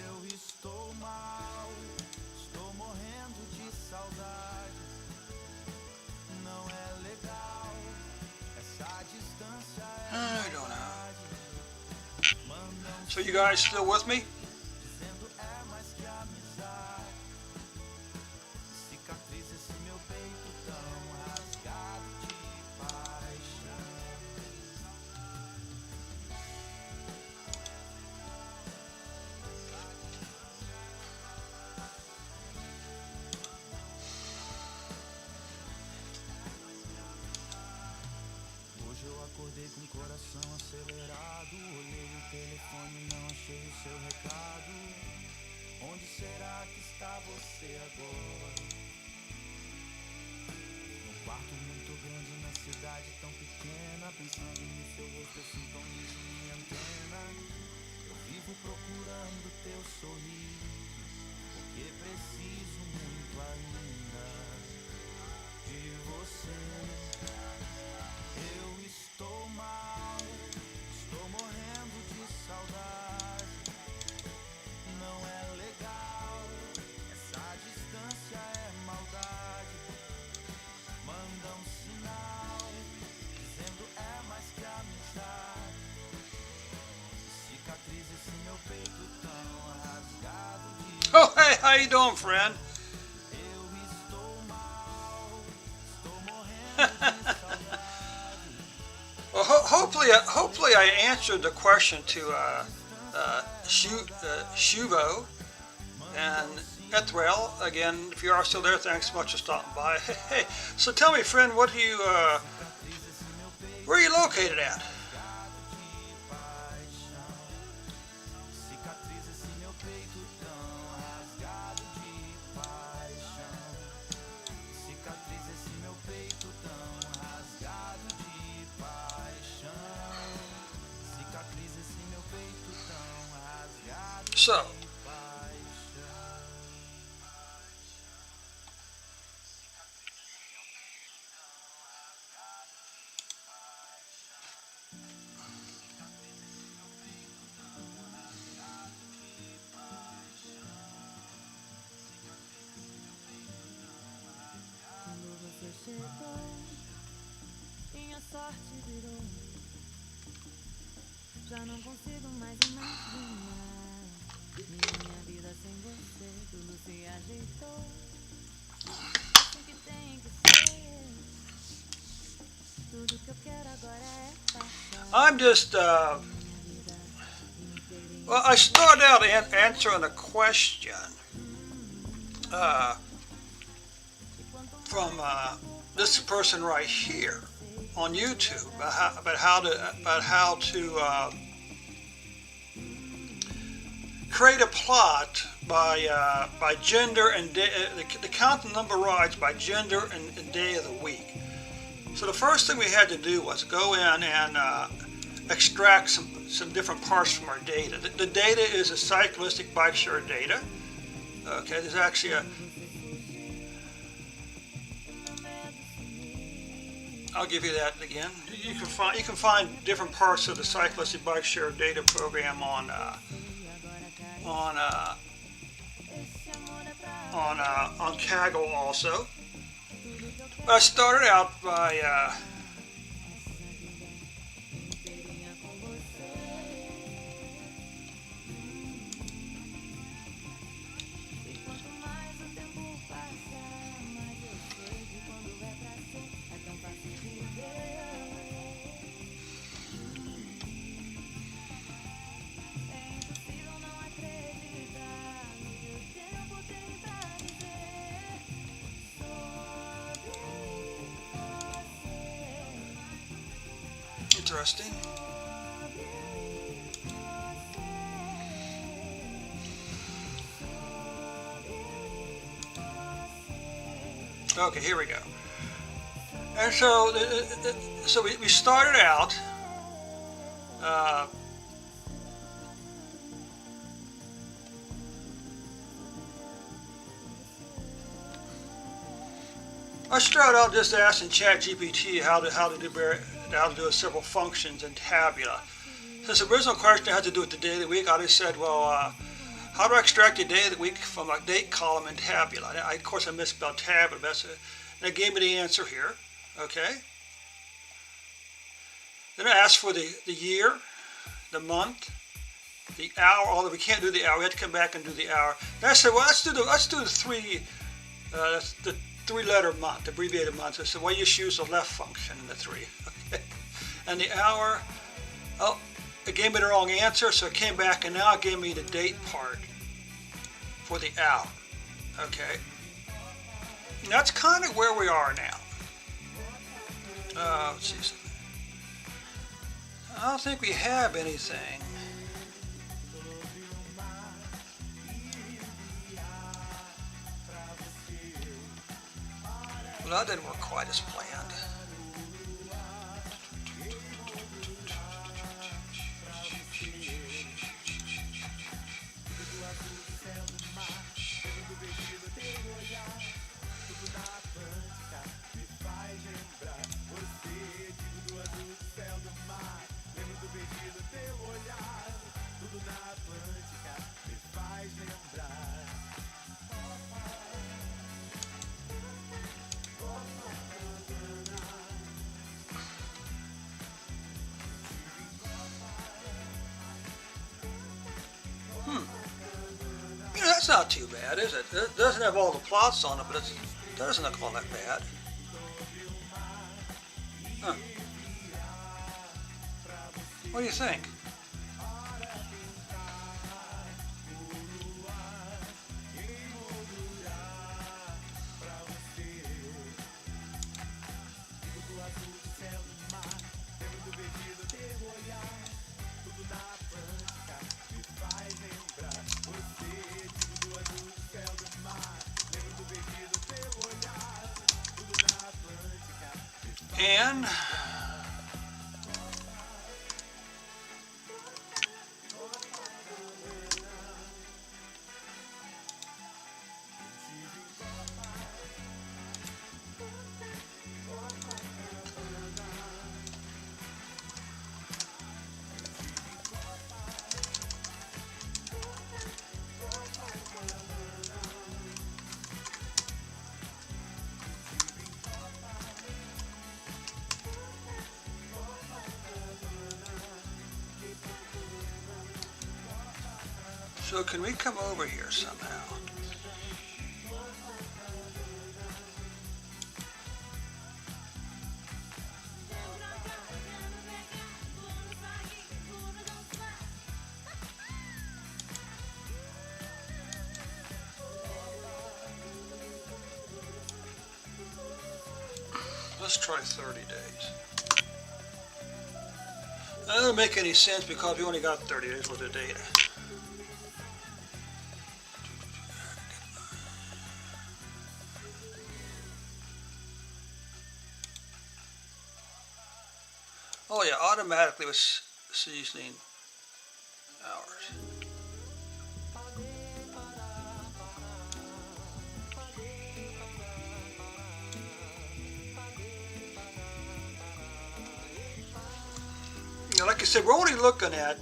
Eu estou mal, estou morrendo de saudade. Não é legal, essa distância é I don't know. mandam So you guys still with me? dizendo é mais que amizade. Cicatriz esse meu peito tão rasgado de paixão. Hoje eu acordei com o coração acelerado. Olhei o telefone e não achei o seu recado. Onde será que está você agora? Num quarto muito grande na cidade tão pequena. Pensando no seu rosto eu sintonizo minha antena. Eu vivo procurando teu sorriso, porque preciso muito ainda de você. Eu estou mal, estou morrendo de saudade. Não é legal, essa distância é maldade. Manda um sinal, dizendo é mais que amizade. Cicatriz esse meu peito tão rasgado de Oh, hey, how you doing, friend? eu estou mal, estou morrendo de saudade. Well, hopefully I answered the question to Shuvo and Ethrael. Again, if you are still there, thanks so much for stopping by. Hey, so tell me, friend, what do you, where are you located at? Cicatriz esse meu peito tão rasgado de paixão. Cicatriz esse meu peito tão rasgado de paixão. Cicatriz esse meu peito tão rasgado So, de paixão. Quando você chegou, minha sorte virou. Já não consigo mais imaginar minha vida sem você. Tudo se ajeitou, assim que tem que ser. Tudo que eu quero agora é passar I'm just, minha vida inteirinha. well, I started out answering a question from this person right here on YouTube about how to create a plot by gender and day, to count the number of rides by gender and day of the week. So the first thing we had to do was go in and extract some different parts from our data. The data is a cyclistic bike share data. Okay, there's actually a, I'll give you that again. You can find different parts of the cyclistic bike share data program on Kaggle also. I started out by interesting. Okay, here we go. And so, we started out. I started out just asking ChatGPT how to do several functions in Tabula. Since the original question had to do with the day of the week, I just said, well, how do I extract the day of the week from a date column in Tabula? Of course, I misspelled Tabula, and it gave me the answer here. Okay. Then I asked for the year, the month, the hour. Although we can't do the hour, we have to come back and do the hour. Then I said, well, let's do the three-letter month, abbreviated month. I said, well, you just use the left function in the three. Okay. And the hour, oh, it gave me the wrong answer, so it came back and now it gave me the date part for the hour. Okay. And that's kind of where we are now. Let's see something. I don't think we have anything. Well, that didn't work quite as planned. That's not too bad, is it? It doesn't have all the plots on it, but it doesn't look all that bad. Huh. What do you think? And so can we come over here somehow? Let's try 30 days. That doesn't make any sense because we only got 30 days worth of data. Oh yeah, automatically with seasoning hours. You know, like I said, we're only looking at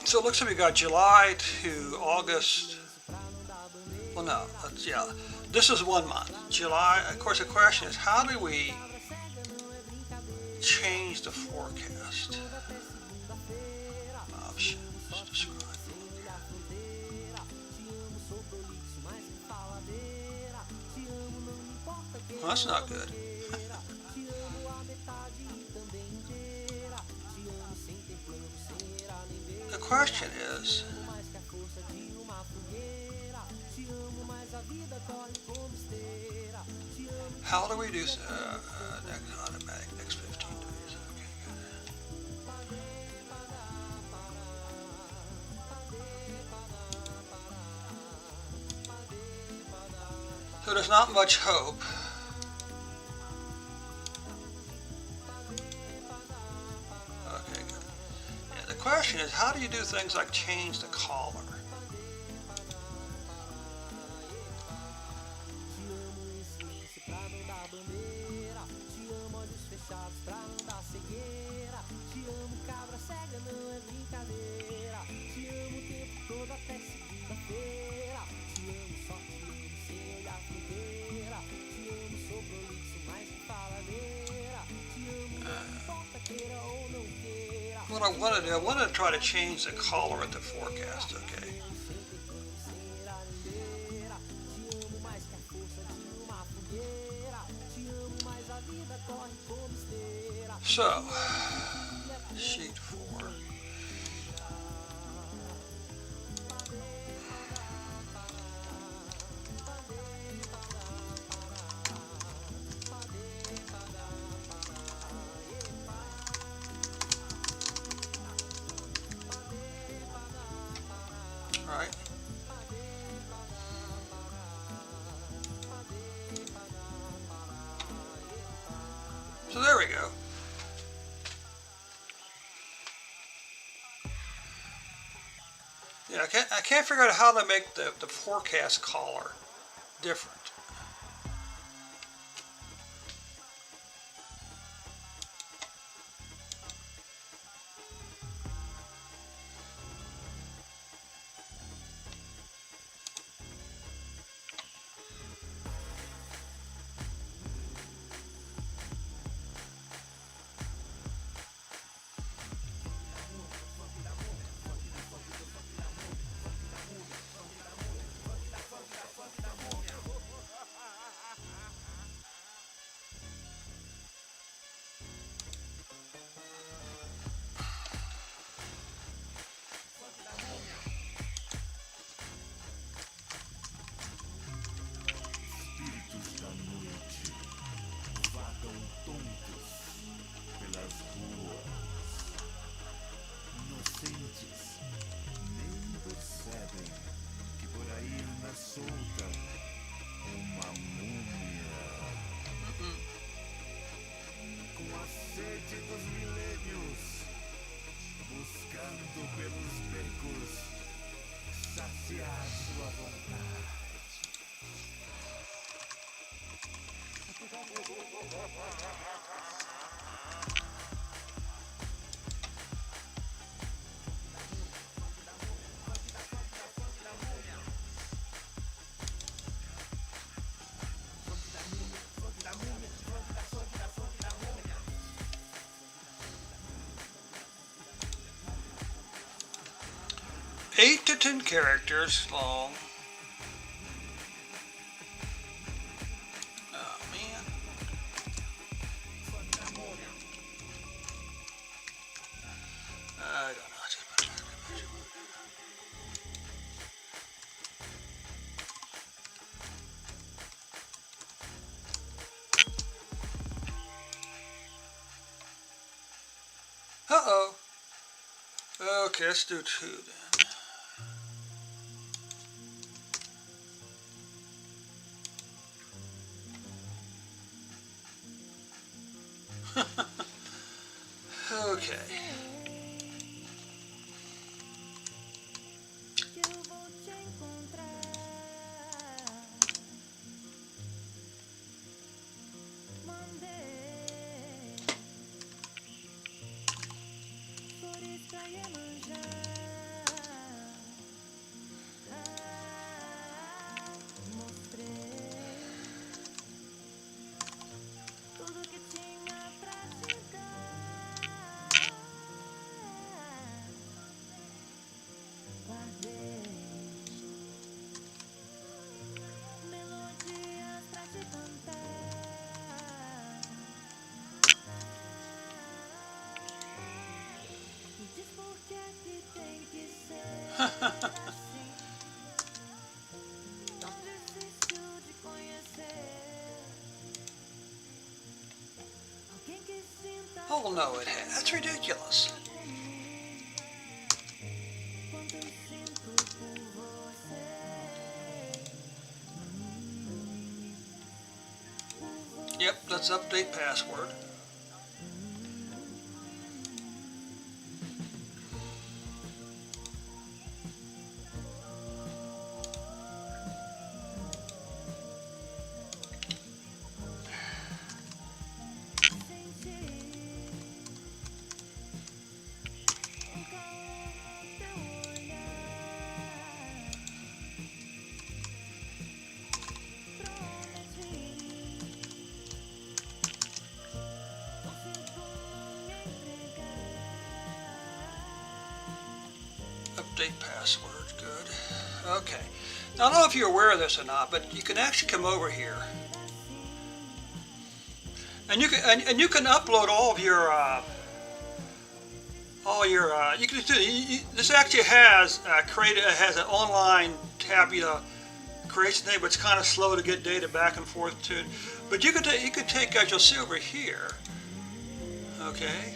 so it looks like we got July to August. Well, no, yeah, this is 1 month. July, of course, the question is, how do we change the forecast? Options, describe. Well, that's not good. The question is, how do we do automatic next 15 days? Okay, good. So there's not much hope. Okay, good. Yeah, the question is, how do you do things like change the collar? What I want to do, I want to try to change the color at the forecast, okay? So, sheet 4. All right. So there we go. Yeah, I can't figure out how to make the forecast color different. Eight to 10 characters long. Oh man. I don't know. Uh-oh. Okay, let's do 2 then. Okay. Oh no, it has. That's ridiculous. Yep, let's update password. Update password, good. Okay. Now, I don't know if you're aware of this or not, but you can actually come over here, and you can upload all of your you can do this. Actually has has an online tabular creation thing, but it's kind of slow to get data back and forth to it. But you could take, as you'll see over here. Okay.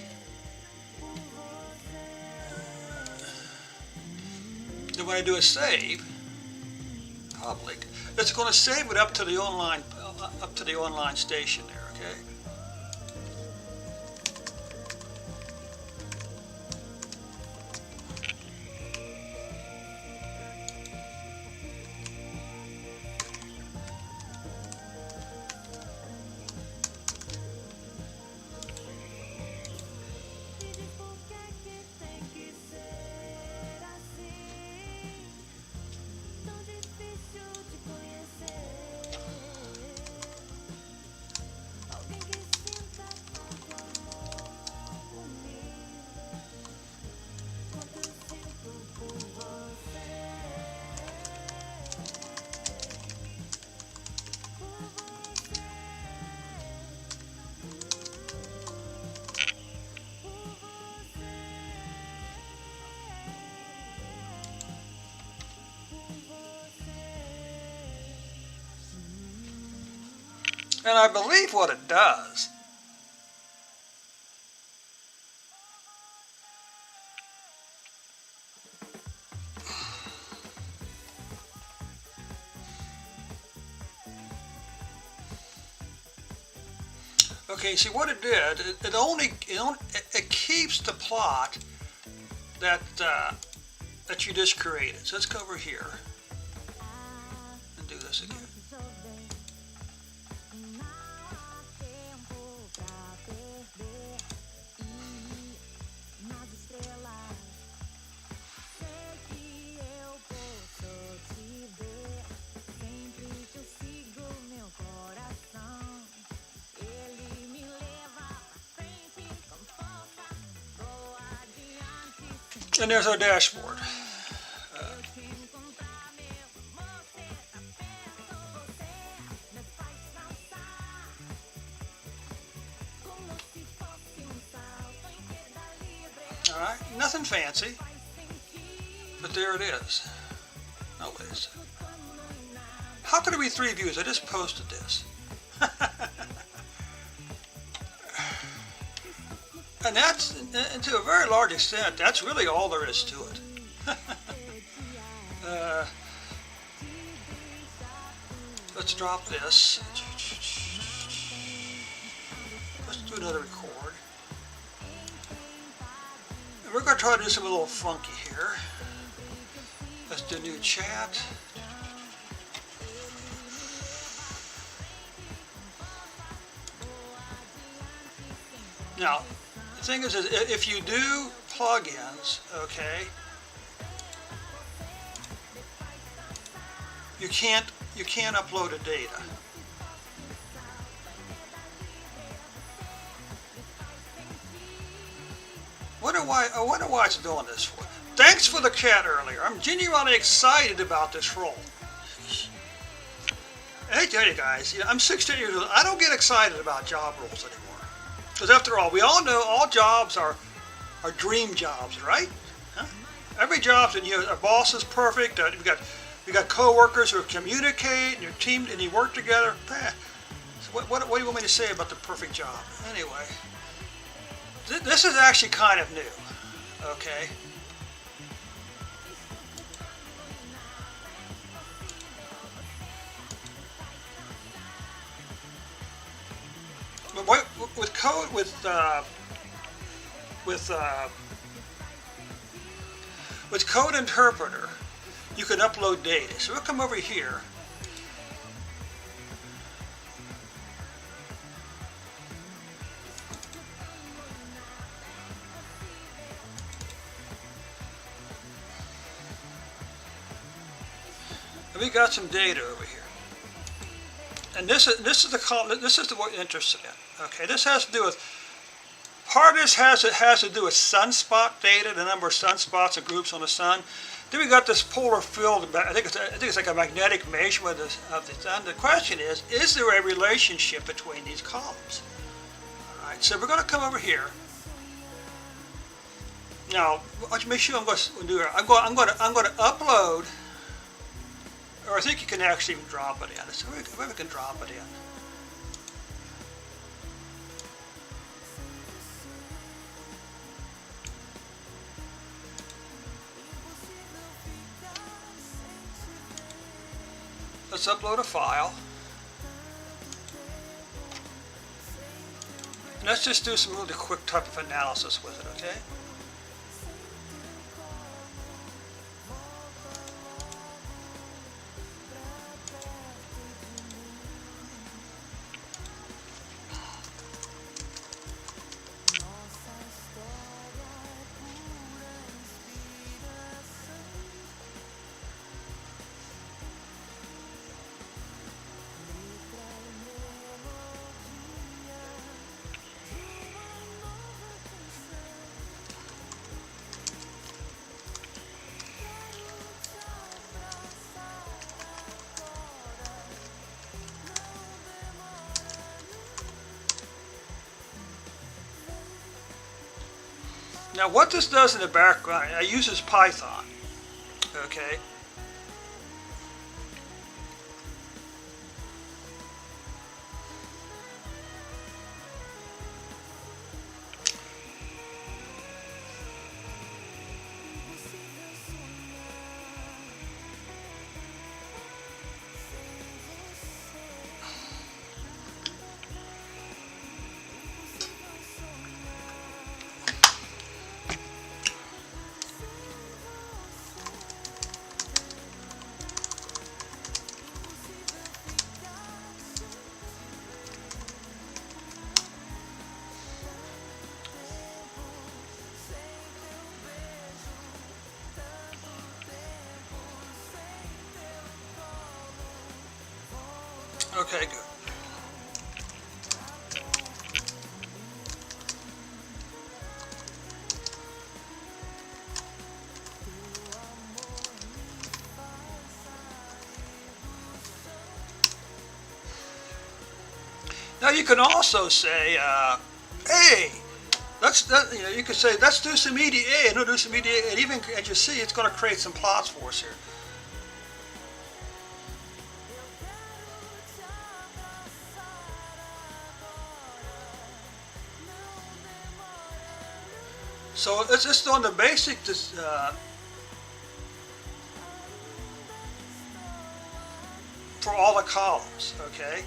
Then when I do a save, public, it's going to save it up to the online station there. Okay. And I believe what it does okay, see what it did, it keeps the plot that that you just created. So let's go over here and do this again. And there's our dashboard. All right, nothing fancy, but there it is. No, wait a second. How could there be 3 views? I just posted this. And that's, and to a very large extent, that's really all there is to it. Let's drop this. Let's do another record. And we're going to try to do something a little funky here. Let's do new chat. Now, the thing is if you do plugins, okay, you can't upload a data. I wonder why it's doing this for. Thanks for the chat earlier. I'm genuinely excited about this role. And I tell you guys, I'm 16 years old. I don't get excited about job roles anymore. Because after all, we all know all jobs are dream jobs, right? Huh? Every job, and our boss is perfect. We got coworkers who communicate, and your team, and you work together. So what do you want me to say about the perfect job? Anyway, this is actually kind of new. Okay. code with Code Interpreter, you can upload data. So we'll come over here. And we got some data over here. And this is the what we're interested in. Okay, this has to do with part of this has to do with sunspot data, the number of sunspots and groups on the sun. Then we got this polar field. I think it's like a magnetic measurement of the sun. The question is there a relationship between these columns? All right, so we're going to come over here. Now, let's make sure I'm going to do it. I'm going to upload. Or I think you can actually even drop it in. So we can drop it in. Let's upload a file. And let's just do some really quick type of analysis with it, okay? Now what this does in the background, I use this Python, okay? Okay, good. Now you can also say, hey, you could say, let's do some EDA, and we'll do some EDA, and even as you see, it's going to create some plots for us here. So it's just on the basic, for all the columns, okay?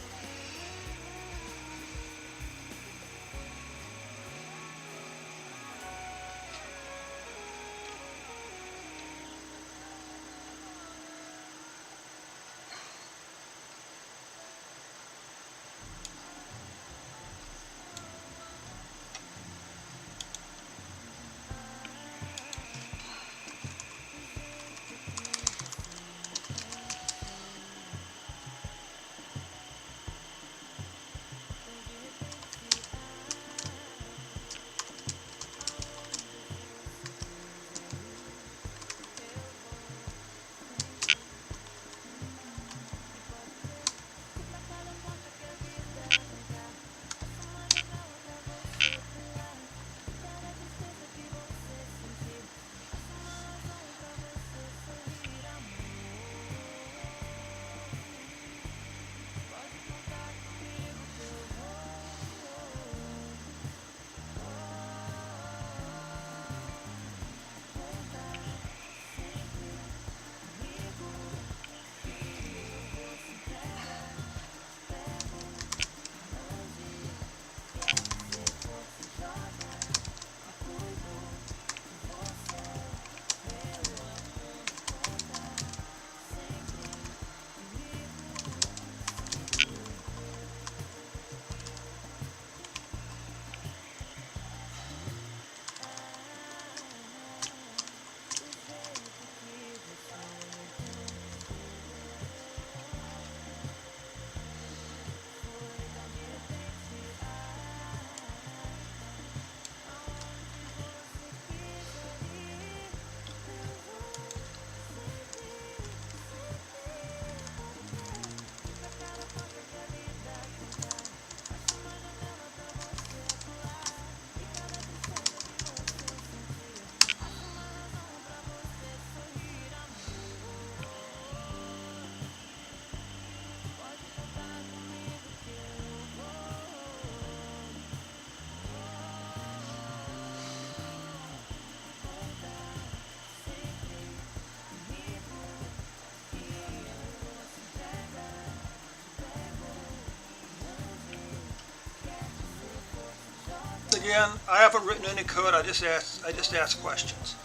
again, I haven't written any code. I just ask questions.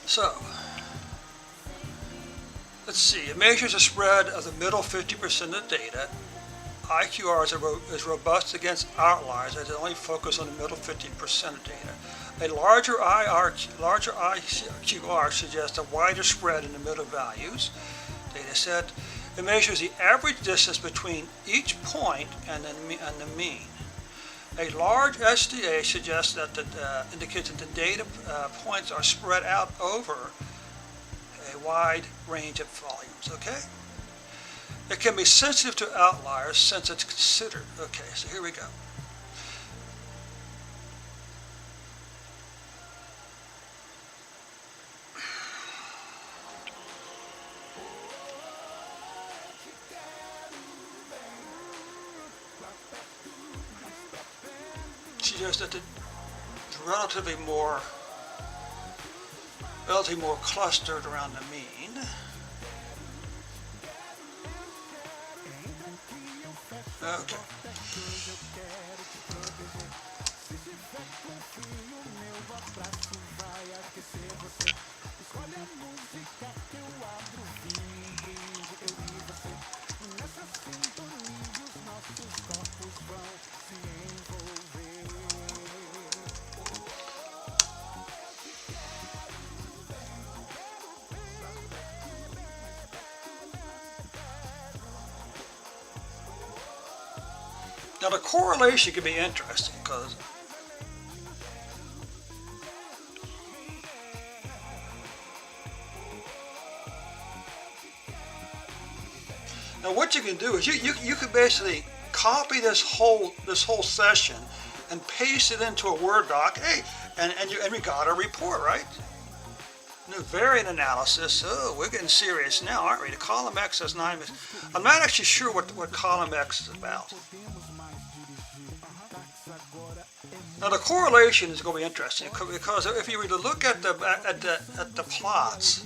So, let's see. It measures the spread of the middle 50% of the data. IQR is robust against outliers as it only focuses on the middle 50% of data. A larger IQR suggests a wider spread in the middle values. Data set. It measures the average distance between each point and the mean. A large SDA suggests that indicates that the data points are spread out over a wide range of volumes. Okay. It can be sensitive to outliers since it's considered. Okay, so here we go. Suggests that it's relatively more clustered around the mean. Okay. Now the correlation can be interesting because now what you can do is you can basically copy this whole session and paste it into a Word doc. Hey, and we got a report, right? New variant analysis. Oh, we're getting serious now, aren't we? The column X has 9. I'm not actually sure what column X is about. Now the correlation is going to be interesting because if you were to look at the plots,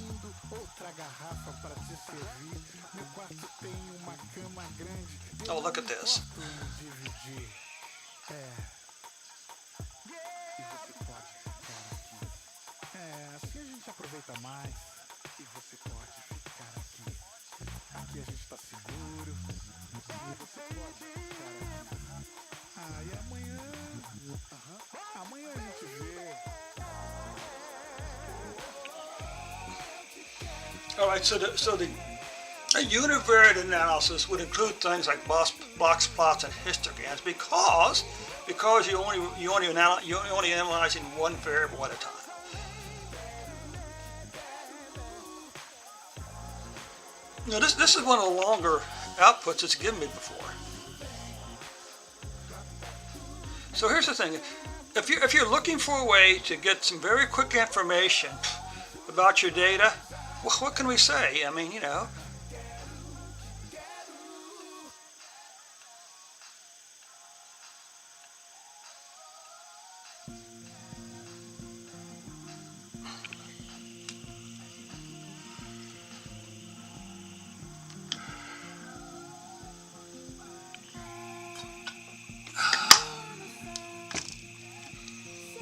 oh, look at this. All right, so the univariate analysis would include things like box plots and histograms because you're only analyzing one variable at a time. Now this is one of the longer outputs it's given me before. So here's the thing: if you're looking for a way to get some very quick information about your data, well, what can we say? I mean, you know.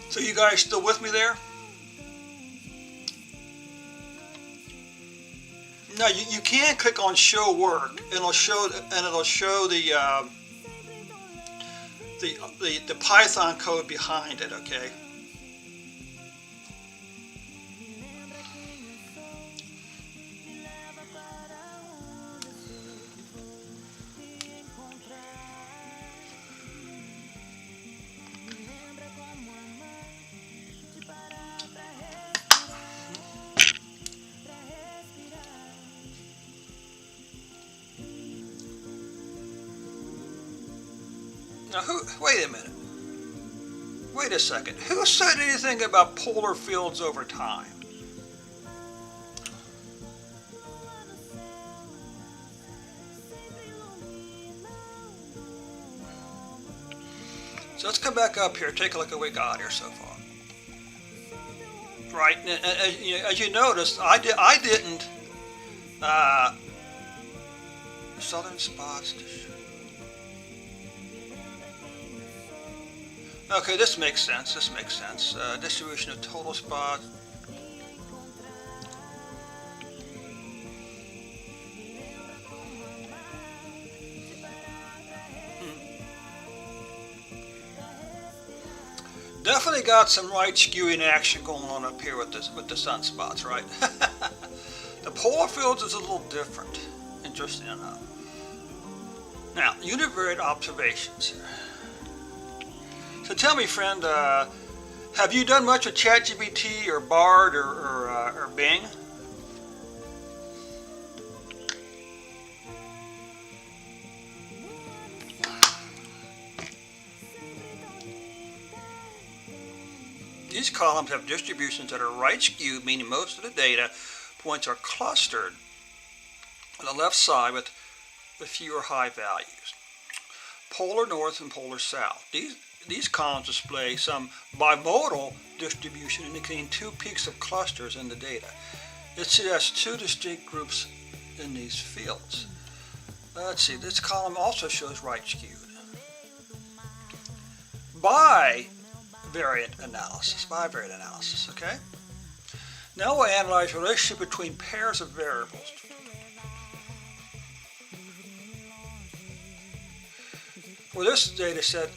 So you guys still with me there? No, you can click on Show Work, and it'll show the Python code behind it. Okay. Now, wait a minute. Wait a second. Who said anything about polar fields over time? So let's come back up here. Take a look at what we got here so far. Right, and as you noticed, I didn't southern spots. Okay, this makes sense. This makes sense. Distribution of total spots. Definitely got some right skewing action going on up here with this with the sunspots, right? The polar fields is a little different, interesting enough. Now, univariate observations. So tell me, friend, have you done much with ChatGPT or Bard or Bing? These columns have distributions that are right skewed, meaning most of the data points are clustered on the left side with fewer high values. Polar north and polar south. These columns display some bimodal distribution indicating two peaks of clusters in the data. It suggests two distinct groups in these fields. Let's see, this column also shows right skewed. Bivariate analysis, okay? Now we'll analyze the relationship between pairs of variables. For this data set,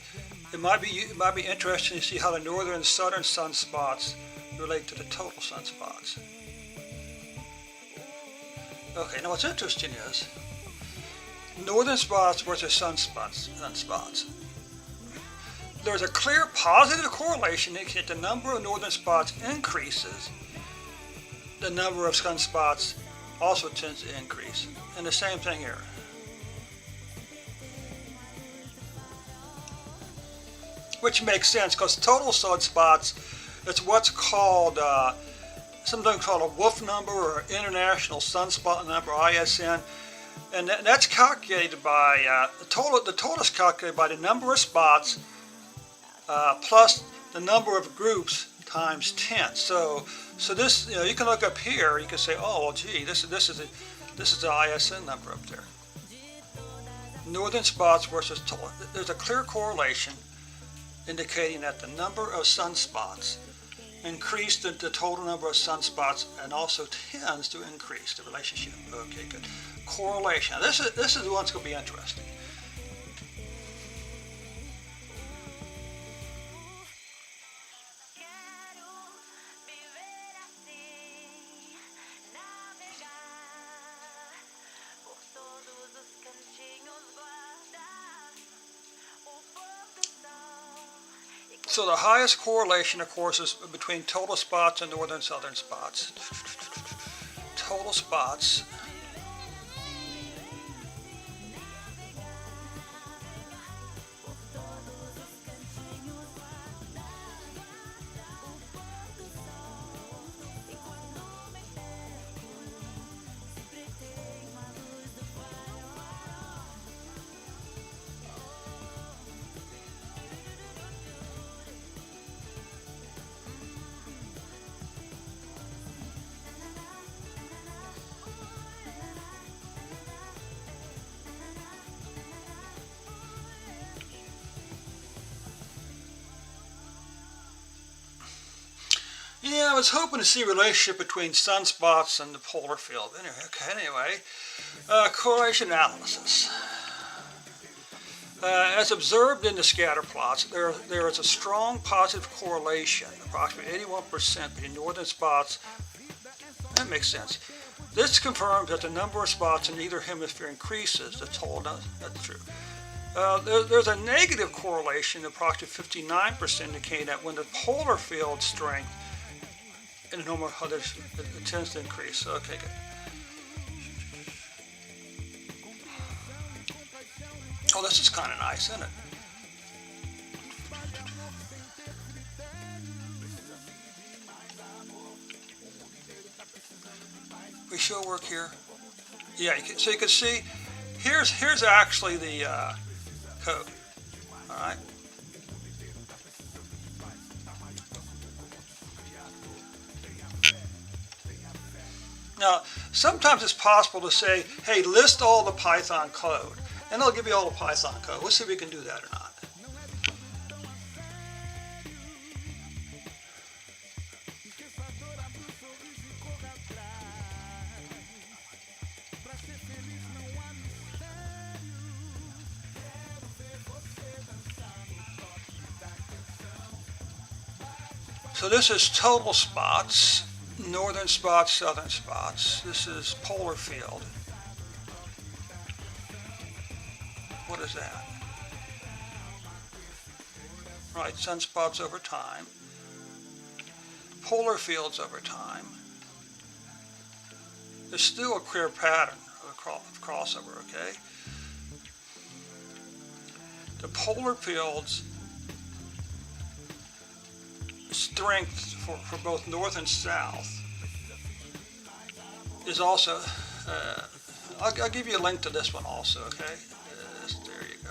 it might be interesting to see how the northern and southern sunspots relate to the total sunspots. Okay, now what's interesting is northern spots versus sunspots. There's a clear positive correlation indicating the number of northern spots increases. The number of sunspots also tends to increase. And the same thing here. Which makes sense because total sunspots is what's called, sometimes called a Wolf number or International Sunspot Number, ISN. And that's calculated by, the total is calculated by the number of spots plus the number of groups times 10. So this, you can look up here. You can say, oh, well, gee, this is the ISN number up there. Northern spots versus total. There's a clear correlation indicating that the number of sunspots increase the total number of sunspots and also tends to increase the relationship. Okay, good. Correlation. Now, this is the one that's going to be interesting. So the highest correlation, of course, is between total spots and northern and southern spots. Total spots. Yeah, I was hoping to see a relationship between sunspots and the polar field. Anyway, correlation analysis. As observed in the scatter plots, there is a strong positive correlation, approximately 81% between northern spots. That makes sense. This confirms that the number of spots in either hemisphere increases. That's true. There's a negative correlation, approximately 59%, indicating that when the polar field strength in normal others, it tends to increase. Okay, good. Oh, this is kind of nice, isn't it? We show work here. Yeah, so you can see, here's actually the code. All right. Now, sometimes it's possible to say, hey, list all the Python code, and it'll give you all the Python code. Let's see if we can do that or not. So this is total spots, northern spots, southern spots. This is polar field. What is that? Right, sunspots over time. Polar fields over time. There's still a clear pattern of crossover, okay? The polar fields strength for both north and south is also, I'll give you a link to this one also, okay? There you go.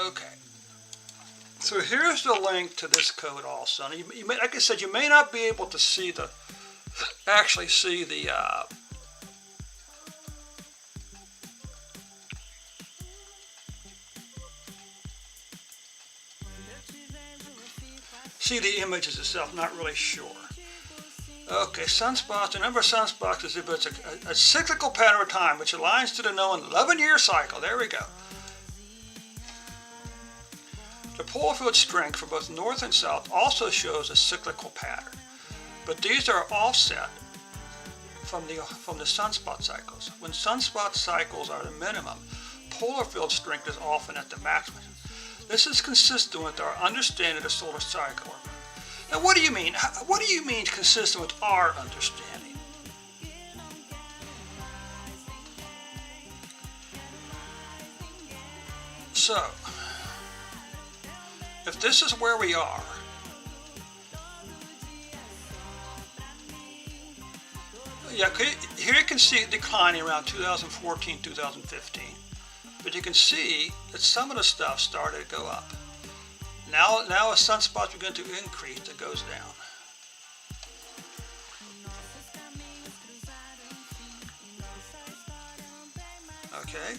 Okay, so here's the link to this code also. And you may, like I said, you may not be able to see the, actually see the, images itself, not really sure. Okay, sunspots, the number of sunspots exhibits a cyclical pattern of time which aligns to the known 11-year cycle. There we go. The polar field strength for both north and south also shows a cyclical pattern, but these are offset from the sunspot cycles. When sunspot cycles are the minimum, polar field strength is often at the maximum. This is consistent with our understanding of the solar cycle. Now, what do you mean? What do you mean consistent with our understanding? So, if this is where we are, yeah, here you can see it declining around 2014, 2015. But you can see that some of the stuff started to go up. Now as sunspots begin to increase, it goes down. Okay.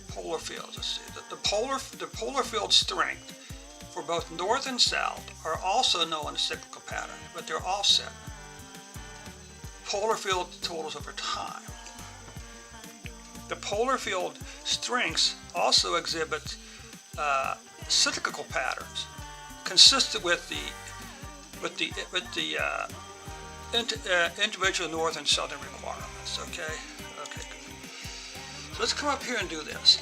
Polar fields, let's see. The polar field strength for both north and south are also known as cyclical patterns, but they're offset. Polar field totals over time. The polar field strengths also exhibit cyclical patterns, consistent with the individual north and southern requirements. Okay, okay, good. So let's come up here and do this.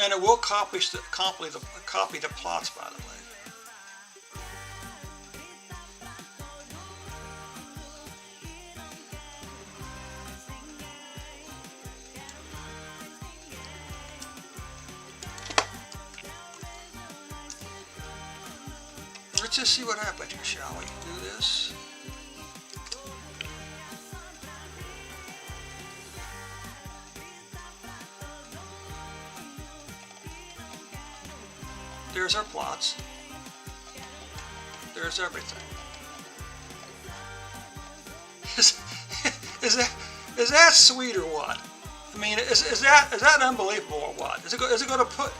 And it will copy the plots, by the way. Let's just see what happens here, shall we? Do this. There's our plots. There's everything. Is that sweet or what? I mean, is that unbelievable or what? Is it going to put?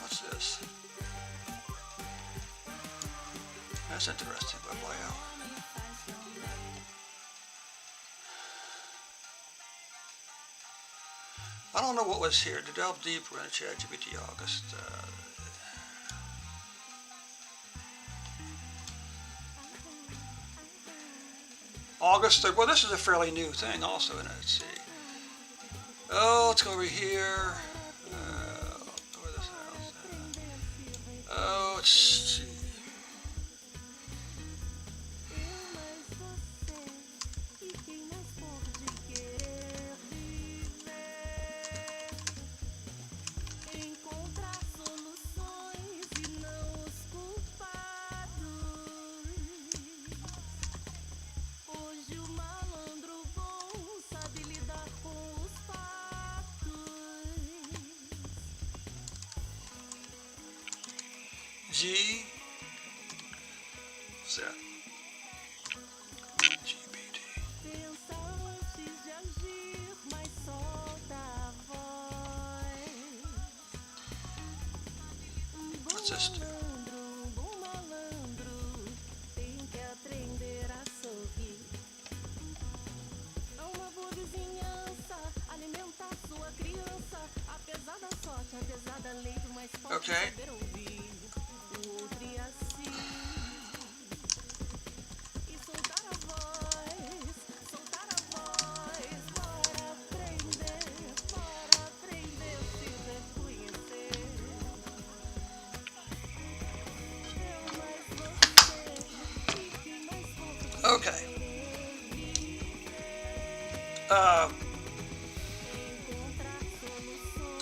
What's this? That's interesting. But layout. I don't know what was here. To delve deeper into ChatGPT August. August 3rd. Well, this is a fairly new thing also, isn't it? Let's see. Oh, let's go over here. Over this house. let's see. G Z GPT. What's this do? Okay. Okay.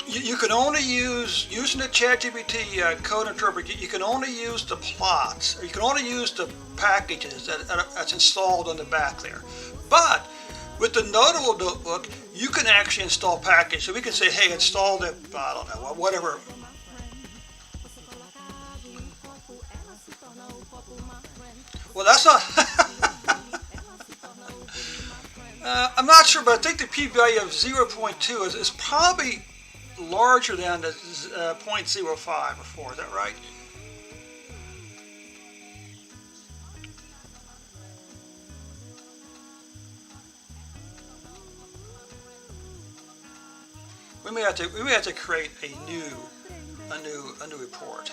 You can only using the ChatGPT code interpreter. You can only use the plots, or you can only use the packages that's installed on the back there. But with the Notable Notebook, you can actually install packages. So we can say, hey, install the, I don't know, whatever. Well, that's not. I'm not sure, but I think the p-value of 0.2 is probably larger than the 0.05 or 4. Is that right? We may have to create a new report.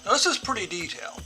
Now, this is pretty detailed.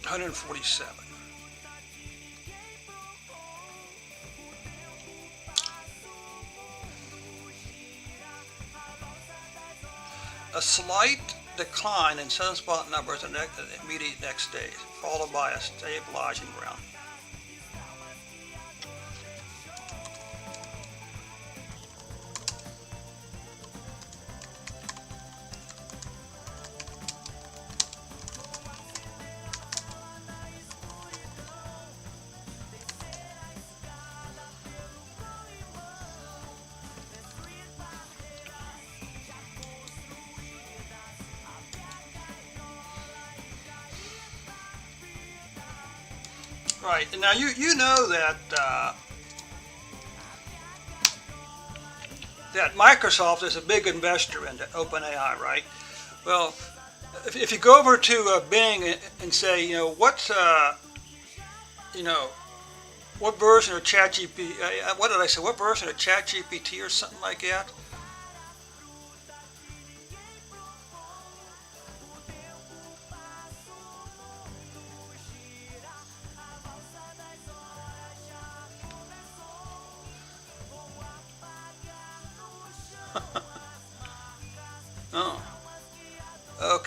$147. A slight decline in sunspot numbers in the immediate next day, followed by a stabilizing ground. Right, and now you know that that Microsoft is a big investor in OpenAI, right? Well, if you go over to Bing and say, what version of ChatGPT? What did I say? What version of ChatGPT or something like that?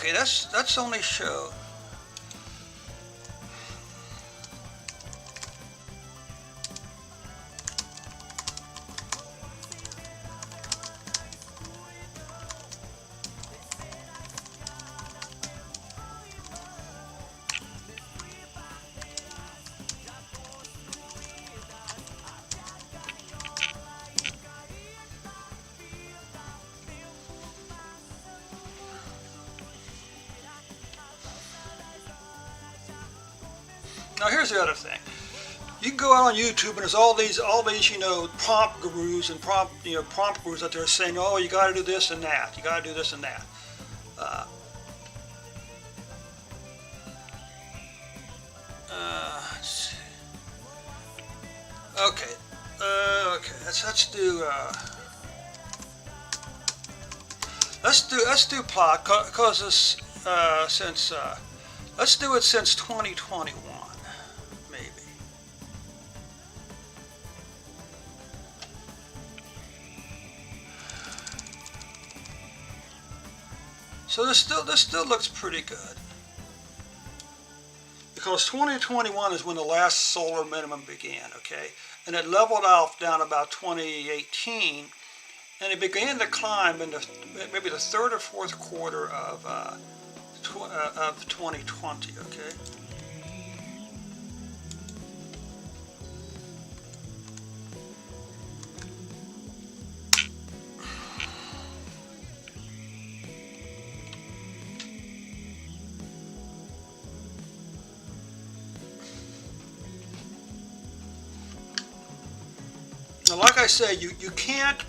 Okay, that's only show. Now here's the other thing. You can go out on YouTube and there's all these prompt gurus and prompt gurus that they're saying, oh, you got to do this and that. You got to do this and that. Let's see. Okay. Okay. Let's do plot because this let's do it since 2021 maybe. So this still looks pretty good. Because 2021 is when the last solar minimum began, okay? And it leveled off down about 2018, and it began to climb in maybe the third or fourth quarter of 2020, okay? Now, like I say, you can't.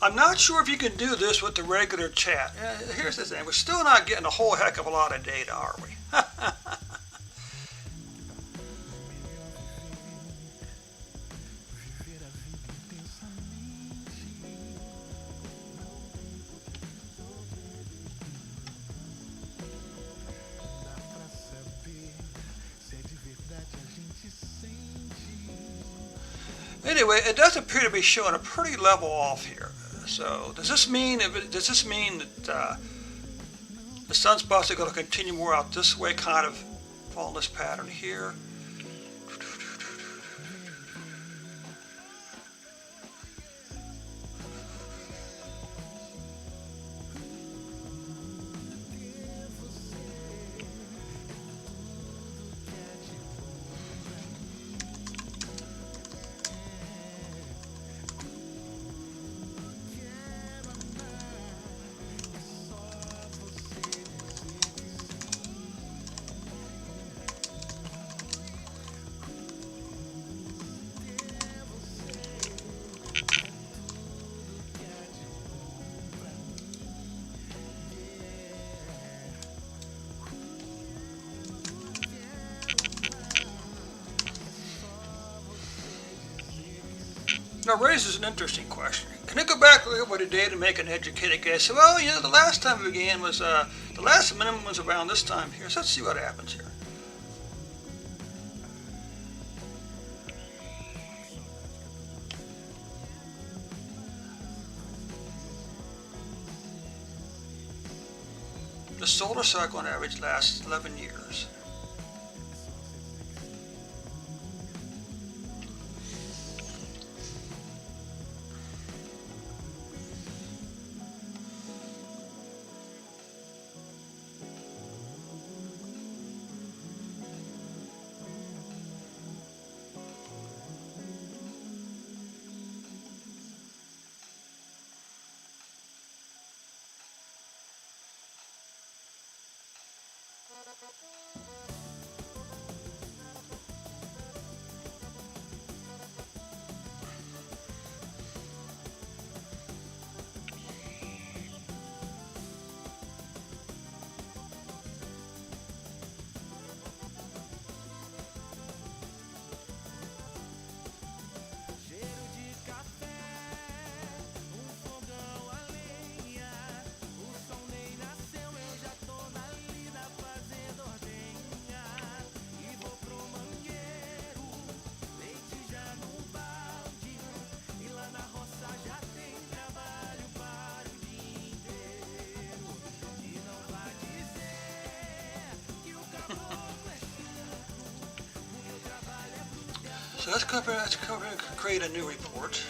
I'm not sure if you can do this with the regular chat. Here's the thing: we're still not getting a whole heck of a lot of data, are we? Anyway, it does appear to be showing a pretty level off here. So does this mean that the sun's possibly going to continue more out this way, kind of following this pattern here? Now raises an interesting question. Can I go back a little bit today to make an educated guess? Well, the last time we began was, the last minimum was around this time here, so let's see what happens here. The solar cycle on average lasts 11 years. So let's come over and create a new report,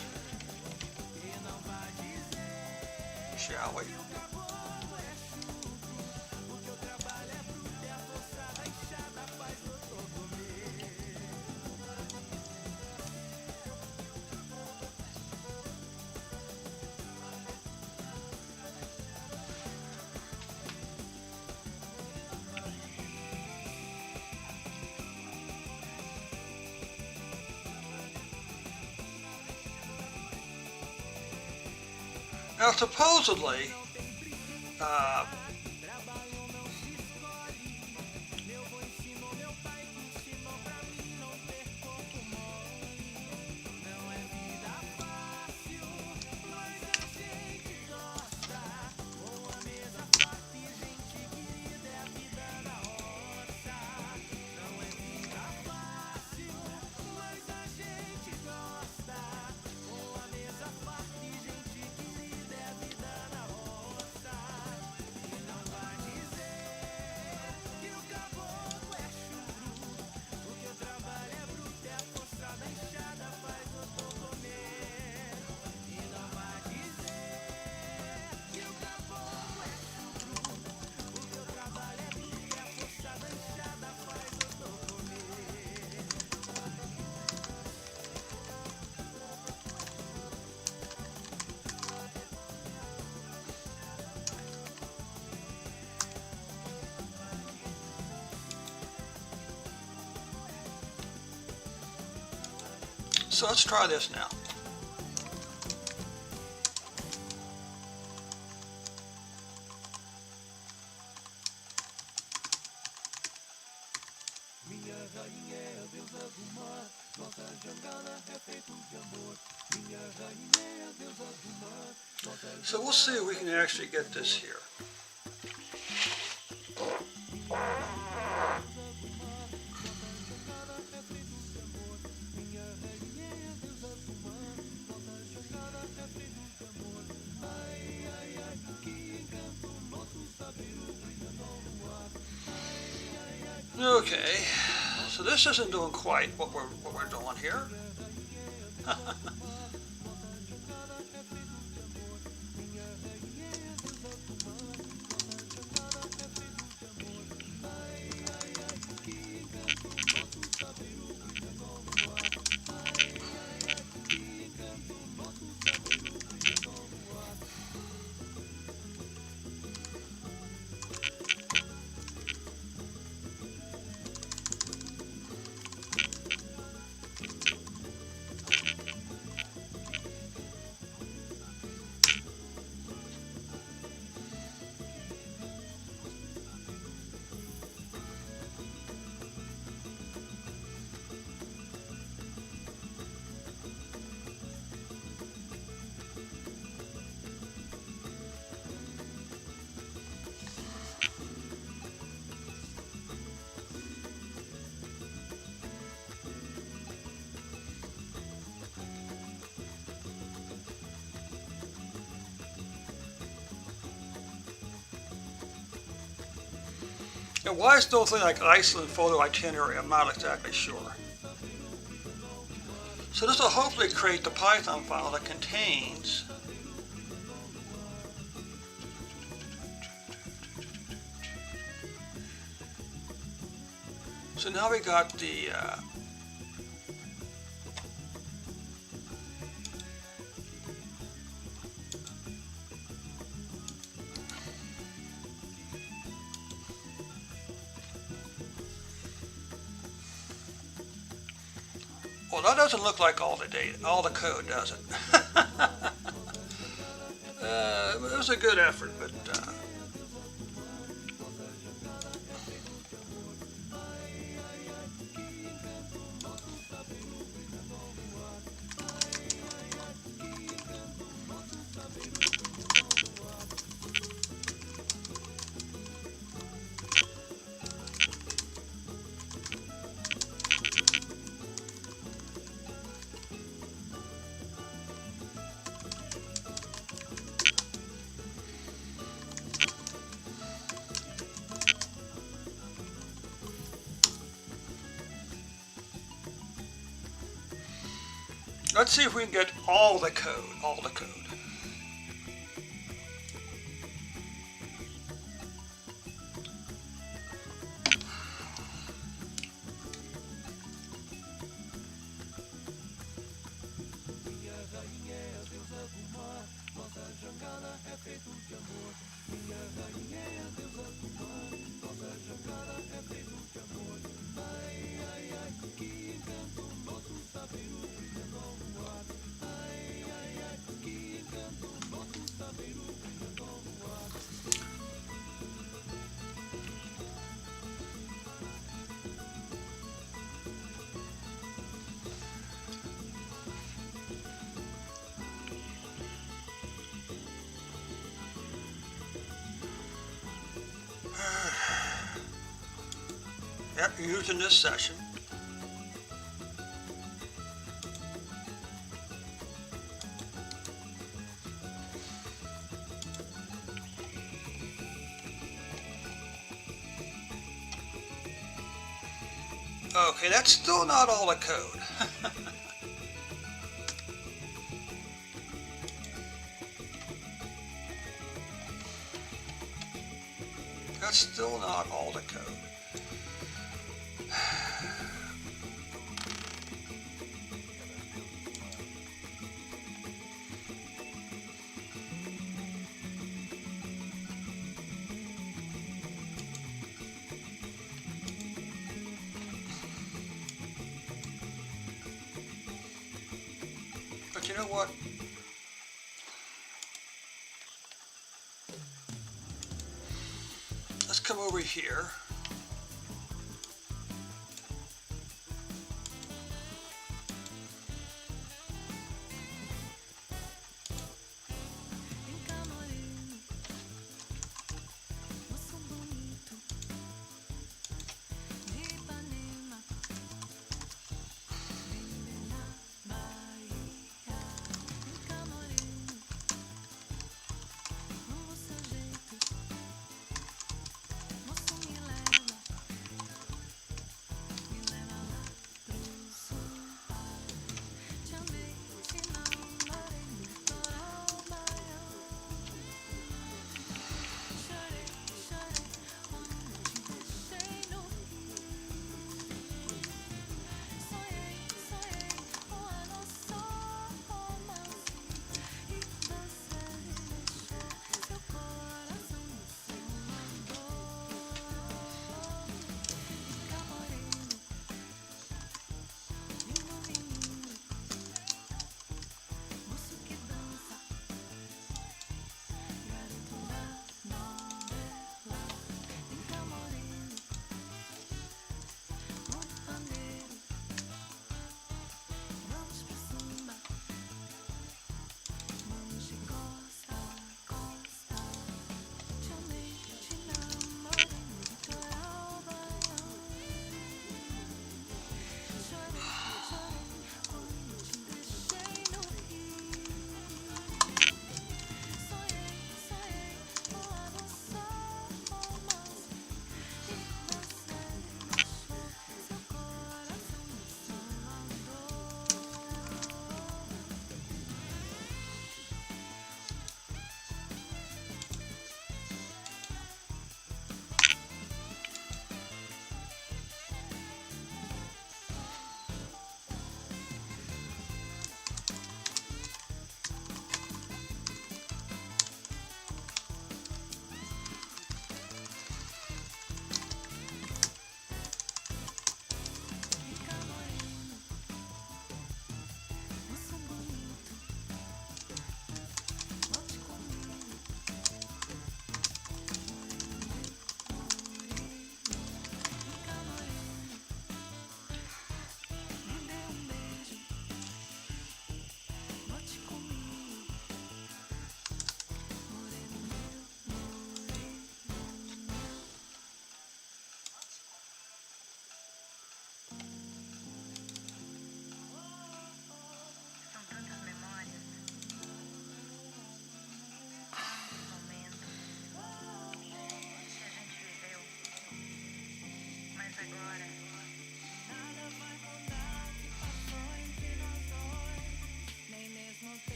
shall we? Now, supposedly, so let's try this now. So we'll see if we can actually get this here. Okay, so this isn't doing quite what we're doing here. And why is no thing like Iceland photo itinerary? I'm not exactly sure. So this will hopefully create the Python file that contains so now we got the well, that doesn't look like all the data, all the code, does it? It was a good effort, but Let's see if we can get all the code, all the code. Yep, using this session. Okay, that's still not all the code. That's still not all the code. But you know what? Let's come over here.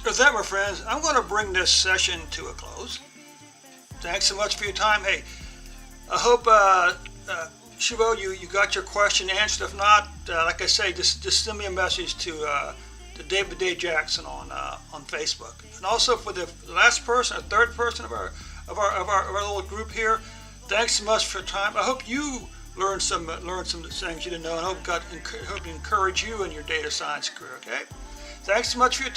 With that, my friends, I'm going to bring this session to a close. Thanks so much for your time. Hey, I hope, Shivo, you got your question answered. If not, like I say, just send me a message to David Day Jackson on Facebook. And also for the last person, or third person of our little group here, thanks so much for your time. I hope you learned some things you didn't know, and hope it encourage you in your data science career. Okay, thanks so much for your time.